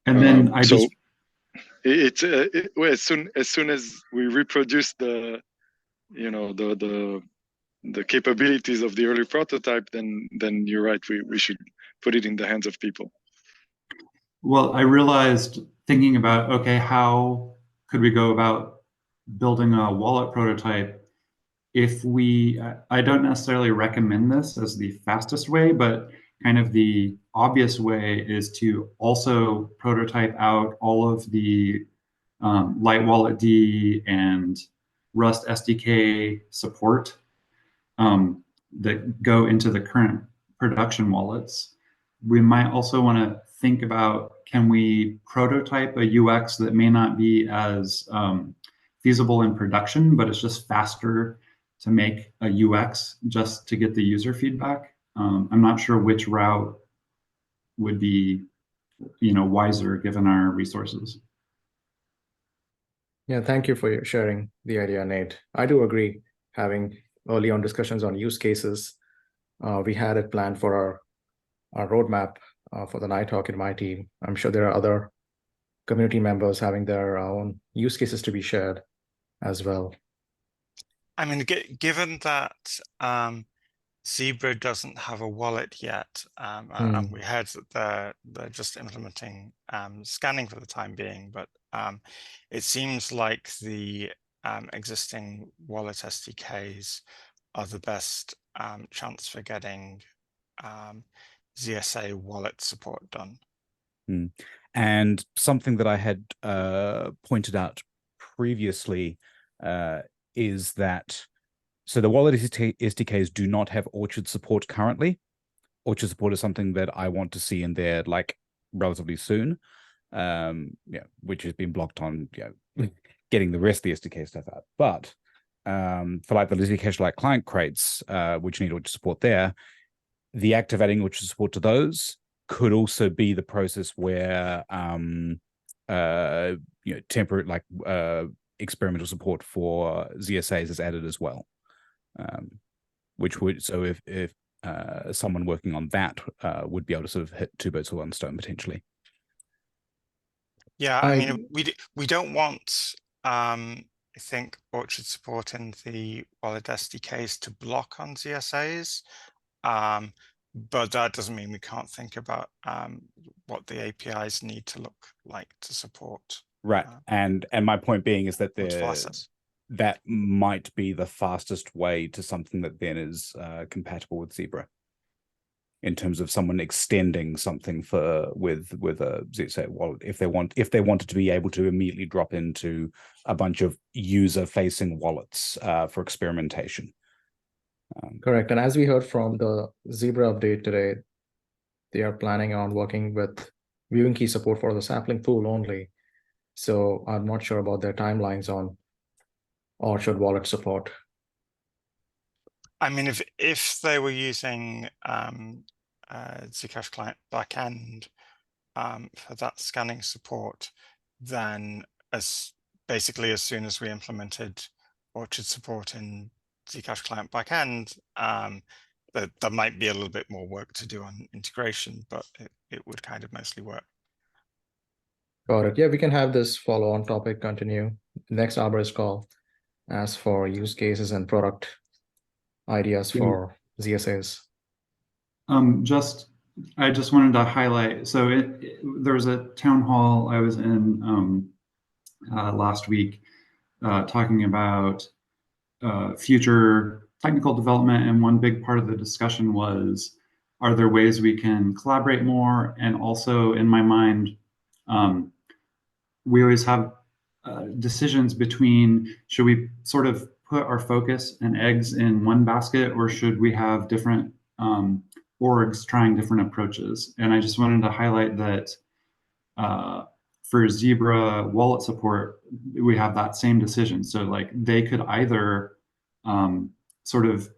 and then well, as soon as we reproduce the capabilities of the early prototype, then you're right, we should put it in the hands of people. Well, I realized thinking about, okay, how could we go about building a wallet prototype? If I don't necessarily recommend this as the fastest way, but kind of the obvious way is to also prototype out all of the Light Wallet D and Rust SDK support that go into the current production wallets. We might also want to think about, can we prototype a UX that may not be as feasible in production, but it's just faster to make a UX just to get the user feedback? I'm not sure which route would be, wiser given our resources. Yeah, thank you for sharing the idea, Nate. I do agree, having early on discussions on use cases. We had it planned for our roadmap for the Nighthawk in my team. I'm sure there are other community members having their own use cases to be shared as well. I mean, given that Zebra doesn't have a wallet yet, and we heard that they're just implementing scanning for the time being, but it seems like the existing wallet SDKs are the best chance for getting ZSA wallet support done. And something that I had pointed out previously is that, so the wallet SDKs do not have Orchard support currently. Orchard support is something that I want to see in there like relatively soon, which has been blocked on getting the rest of the SDK stuff out. But for like the Zcash like client crates, which need Orchard support there, the activating Orchard support to those could also be the process where temporary experimental support for ZSAs is added as well. which would, so if someone working on that would be able to sort of hit two birds with one stone potentially. Yeah, I mean, we don't want, I think, Orchard support in the wallet SDKs to block on ZSAs, but that doesn't mean we can't think about what the APIs need to look like to support. Right, and my point being is that that might be the fastest way to something that then is compatible with Zebra, in terms of someone extending something with a ZSA wallet, if they wanted to be able to immediately drop into a bunch of user-facing wallets for experimentation. Correct, and as we heard from the Zebra update today, they are planning on working with viewing key support for the sampling pool only. So I'm not sure about their timelines on Orchard wallet support. I mean, if they were using Zcash client backend for that scanning support, then basically as soon as we implemented Orchard support in Zcash client backend, there might be a little bit more work to do on integration, but it would kind of mostly work. Got it. Yeah, we can have this follow-on topic continue next Arborist call as for use cases and product ideas for ZSAs. I just wanted to highlight, so there was a town hall I was in last week talking about future technical development, and one big part of the discussion was, are there ways we can collaborate more? And also in my mind, we always have decisions between, should we sort of put our focus and eggs in one basket, or should we have different orgs trying different approaches? And I just wanted to highlight that for Zebra wallet support, we have that same decision. So like they could either sort of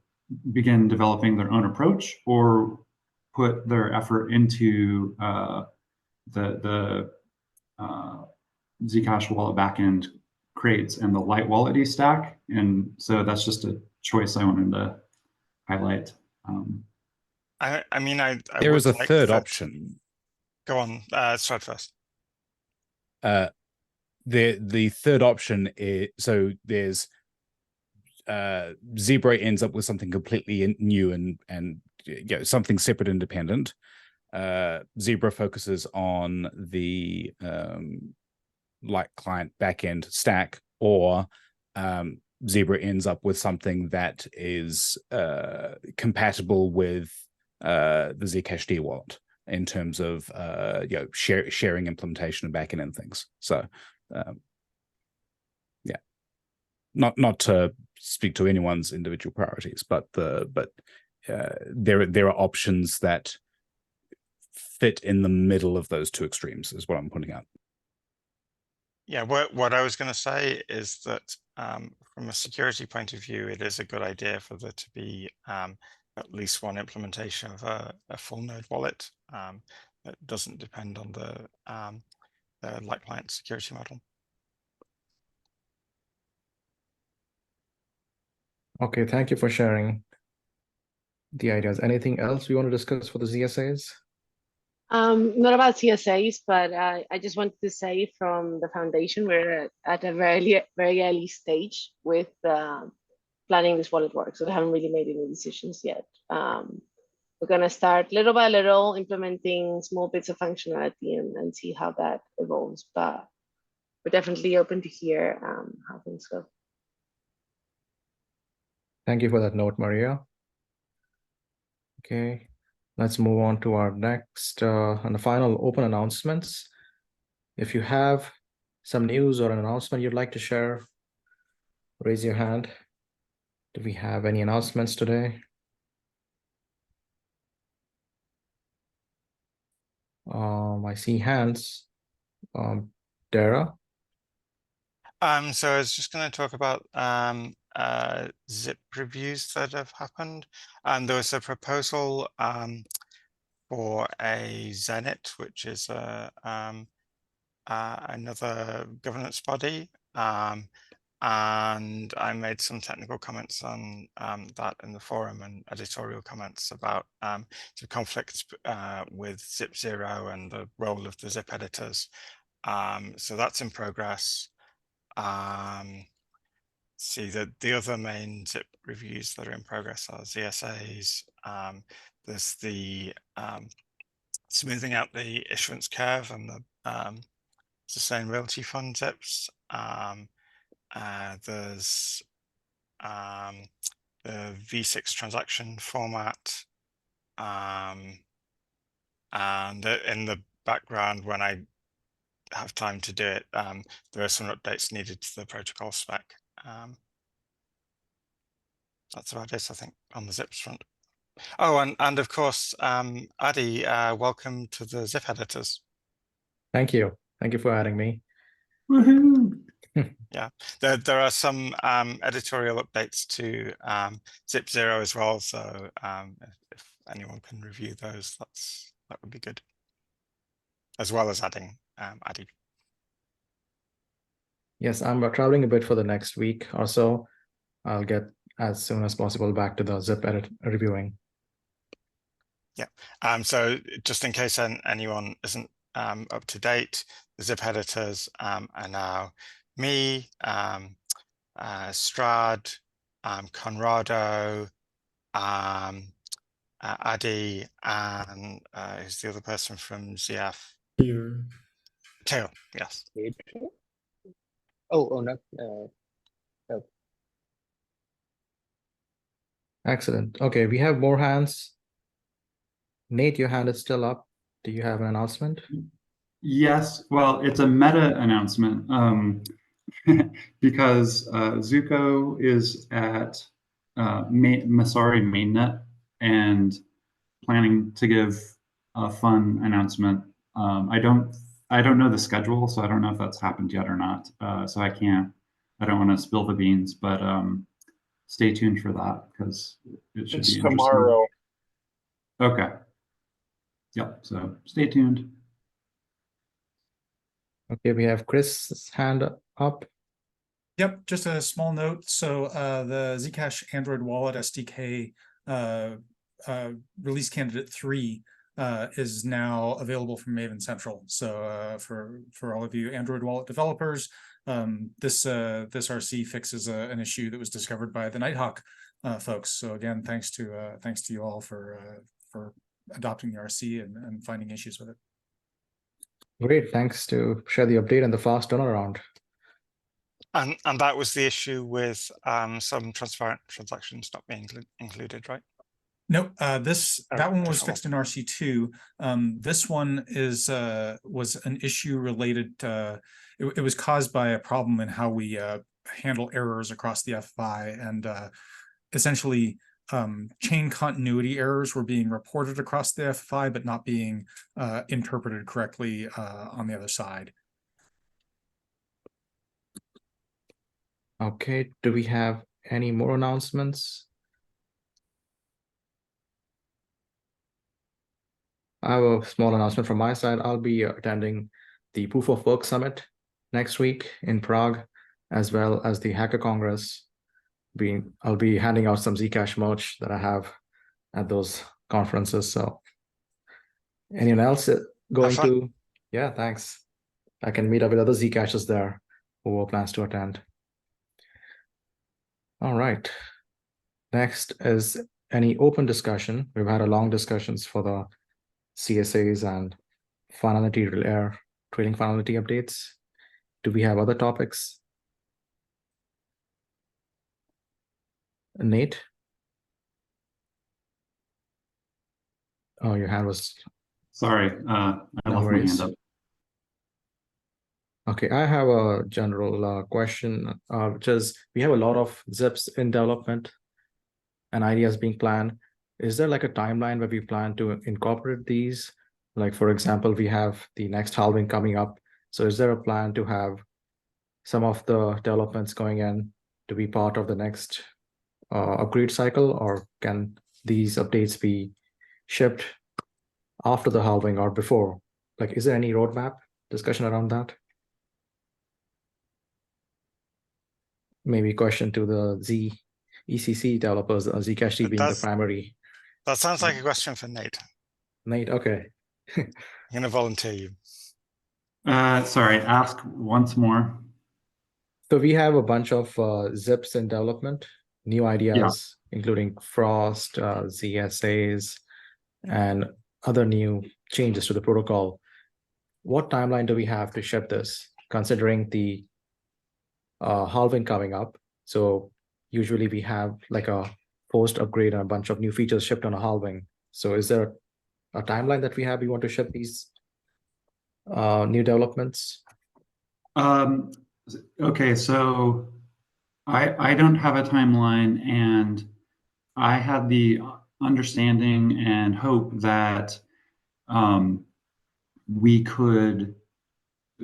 begin developing their own approach, or put their effort into the Zcash wallet backend crates and the light wallet stack. And so that's just a choice I wanted to highlight. I mean, there is a third option. Go on, start first. The third option is, so there's Zebra ends up with something completely new and you know, something separate, independent. Zebra focuses on the light client backend stack, or Zebra ends up with something that is compatible with the Zcash wallet in terms of you know, sharing implementation and backend and things. So yeah, not to speak to anyone's individual priorities, but there are options that fit in the middle of those two extremes, is what I'm pointing out. Yeah, what I was going to say is that from a security point of view, it is a good idea for there to be at least one implementation of a full node wallet that doesn't depend on the light client security model. Okay, thank you for sharing the ideas. Anything else we want to discuss for the ZSAs? Not about CSAs, but I just wanted to say from the foundation, we're at a very early stage with planning this wallet work. So we haven't really made any decisions yet. We're going to start little by little implementing small bits of functionality and see how that evolves. But we're definitely open to hear how things go. Thank you for that note, Maria. Okay, let's move on to our next and the final open announcements. If you have some news or an announcement you'd like to share, raise your hand. Do we have any announcements today? I see hands. Dara? So I was just going to talk about zip reviews that have happened. And there was a proposal for a Zenit, which is another governance body. and I made some technical comments on that in the forum and editorial comments about the conflicts with zip0 and the role of the zip editors. So that's in progress. See that the other main zip reviews that are in progress are ZSAs. There's the smoothing out the issuance curve and the sustained realty fund zips. There's the V6 transaction format. And in the background, when I have time to do it, there are some updates needed to the protocol spec. That's about it, I think, on the zips front. Oh, and of course, Adi, welcome to the zip editors. Thank you. Thank you for adding me. Woohoo! Yeah, there are some editorial updates to zip0 as well. So if anyone can review those, that would be good. As well as adding Adi. Yes, I'm traveling a bit for the next week or so. I'll get as soon as possible back to the zip edit reviewing. Yeah. So just in case anyone isn't up to date, the zip editors are now me, Strad, Conrado, Adi, and who's the other person from ZF? Here. Tail, yes. Oh, no. No. Excellent. Okay, we have more hands. Nate, your hand is still up. Do you have an announcement? Yes, well, it's a meta announcement because Zuko is at Masari mainnet and planning to give a fun announcement. I don't know the schedule, so I don't know if that's happened yet or not. So I don't want to spill the beans, but stay tuned for that because it should be interesting. Tomorrow. Okay. Yep. So stay tuned. Okay, we have Chris' hand up. Yep, just a small note. So the Zcash Android Wallet SDK release candidate 3 is now available from Maven Central. So for all of you Android Wallet developers, this RC fixes an issue that was discovered by the Nighthawk folks. So again, thanks to you all for adopting the RC and finding issues with it. Great, thanks to share the update and the fast turnaround. And that was the issue with some transparent transactions not being included, right? Nope. That one was different fixed in RC2. This one was an issue related. It was caused by a problem in how we handle errors across the FI, and essentially chain continuity errors were being reported across the FI, but not being interpreted correctly on the other side. Okay, do we have any more announcements? I have a small announcement from my side. I'll be attending the Proof of Work Summit next week in Prague, as well as the Hacker Congress. I'll be handing out some Zcash merch that I have at those conferences. So anyone else going to? Yeah, thanks. I can meet up with other Zcashers there who plans to attend. All right. Next is any open discussion. We've had a long discussions for the CSAs and finality trading finality updates. Do we have other topics? Nate? Oh, your hand was... Sorry, I left my hand up. Okay, I have a general question, which is we have a lot of zips in development and ideas being planned. Is there like a timeline where we plan to incorporate these? Like, for example, we have the next halving coming up. So is there a plan to have some of the developments going in to be part of the next upgrade cycle, or can these updates be shipped after the halving or before? Like, is there any roadmap discussion around that? maybe question to the ECC developers, Zcash being the primary. That sounds like a question for Nate. Nate, okay. I'm going to volunteer you. Sorry, ask once more. So we have a bunch of zips in development, new ideas, including Frost, ZSAs, and other new changes to the protocol. What timeline do we have to ship this, considering the halving coming up? So usually we have like a post upgrade and a bunch of new features shipped on a halving. So is there a timeline that we want to ship these new developments? Okay, so I don't have a timeline, and I had the understanding and hope that we could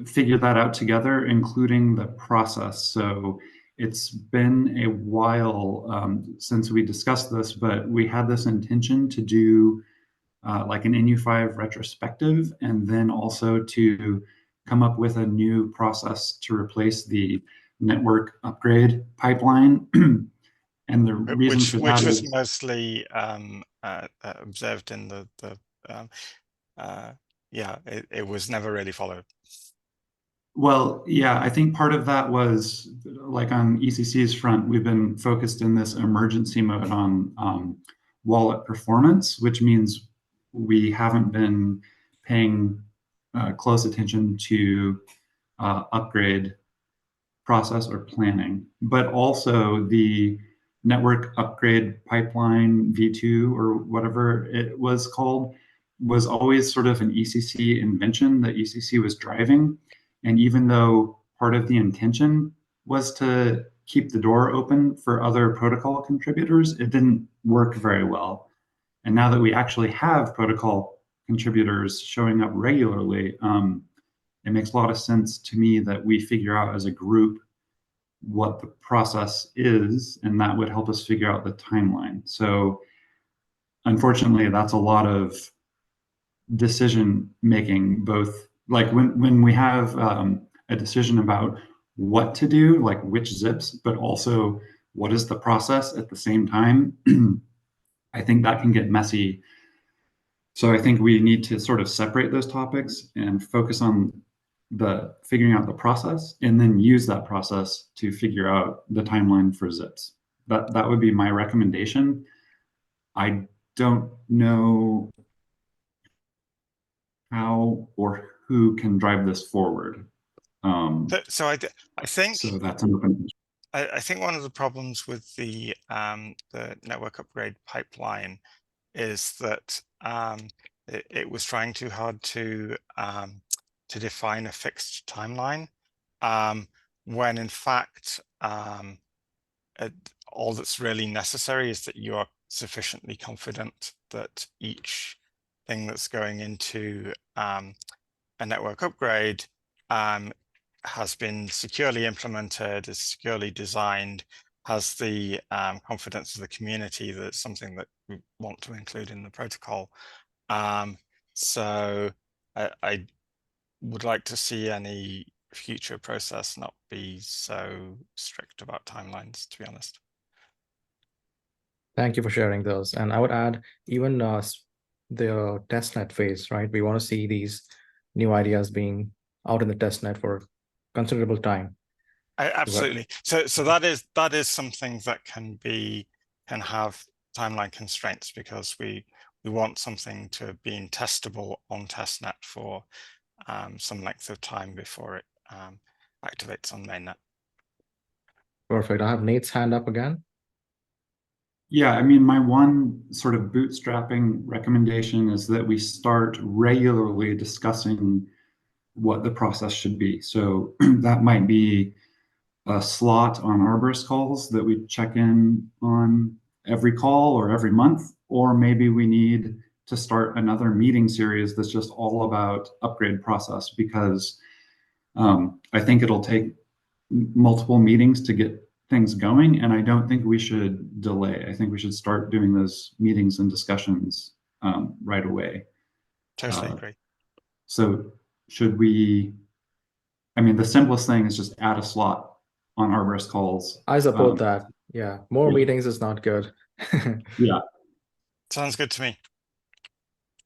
figure that out together, including the process. So it's been a while since we discussed this, but we had this intention to do like an NU5 retrospective, and then also to come up with a new process to replace the network upgrade pipeline. And the reason for that which was is mostly observed in it was never really followed. Well, yeah, I think part of that was like on ECC's front, we've been focused in this emergency mode on wallet performance, which means we haven't been paying close attention to upgrade process or planning, but also the network upgrade pipeline V2 or whatever it was called was always sort of an ECC invention that ECC was driving. And even though part of the intention was to keep the door open for other protocol contributors, it didn't work very well. And now that we actually have protocol contributors showing up regularly, it makes a lot of sense to me that we figure out as a group what the process is, and that would help us figure out the timeline. So unfortunately, that's a lot of decision making, both like when we have a decision about what to do, like which zips, but also what is the process at the same time. I think that can get messy. So I think we need to sort of separate those topics and focus on the figuring out the process, and then use that process to figure out the timeline for zips. That would be my recommendation. I don't know how or who can drive this forward. So I think so that's an open. I think one of the problems with the network upgrade pipeline is that it was trying too hard to define a fixed timeline, when in fact all that's really necessary is that you are sufficiently confident that each thing that's going into a network upgrade has been securely implemented, is securely designed, has the confidence of the community that it's something that we want to include in the protocol. So I would like to see any future process not be so strict about timelines, to be honest. Thank you for sharing those. And I would add even the testnet phase, right? We want to see these new ideas being out in the testnet for considerable time. Absolutely. So that is something that can have timeline constraints, because we want something to be testable on testnet for some length of time before it activates on mainnet. Perfect. I have Nate's hand up again. Yeah, I mean, my one sort of bootstrapping recommendation is that we start regularly discussing what the process should be. So that might be a slot on Arborist calls that we check in on every call or every month, or maybe we need to start another meeting series that's just all about upgrade process, because I think it'll take multiple meetings to get things going, and I don't think we should delay. I think we should start doing those meetings and discussions right away. Totally agree. So should we, I mean, the simplest thing is just add a slot on Arborist calls. I support that. Yeah, more meetings is not good. Yeah. Sounds good to me.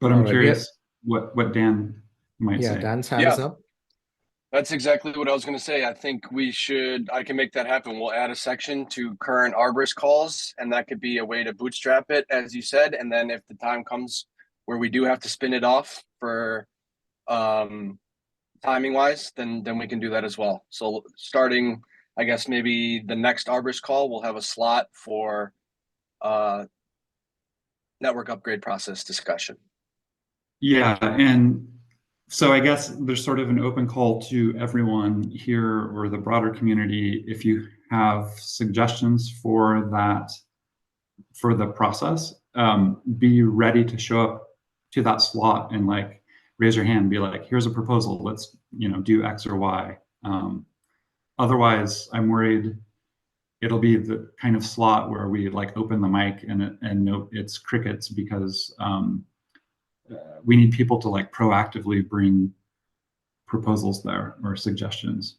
But I'm curious what Dan might say. Yeah, Dan's hand is up. That's exactly what I was going to say. I think I can make that happen. We'll add a section to current Arborist calls, and that could be a way to bootstrap it, as you said. And then if the time comes where we do have to spin it off for timing wise, then we can do that as well. So starting, I guess, maybe the next Arborist call, we'll have a slot for network upgrade process discussion. Yeah, and so I guess there's sort of an open call to everyone here or the broader community. If you have suggestions for that, for the process, be ready to show up to that slot and like raise your hand, be like, here's a proposal, let's do X or Y. Otherwise, I'm worried it'll be the kind of slot where we like open the mic and note it's crickets because we need people to like proactively bring proposals there or suggestions.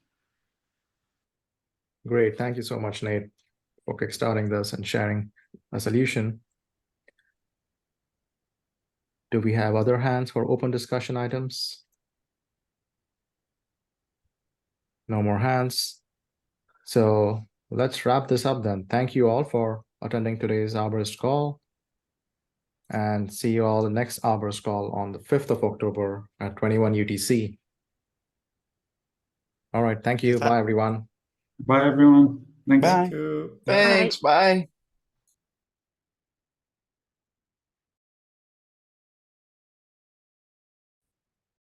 Great. Thank you so much, Nate, for kickstarting this and sharing a solution. Do we have other hands for open discussion items? No more hands. So let's wrap this up then. Thank you all for attending today's Arborist call. And see you all the next Arborist call on the 5th of October at 21 UTC. All right. Thank you. Bye, everyone. Bye, everyone. Thanks. Thank you. Thanks. Bye.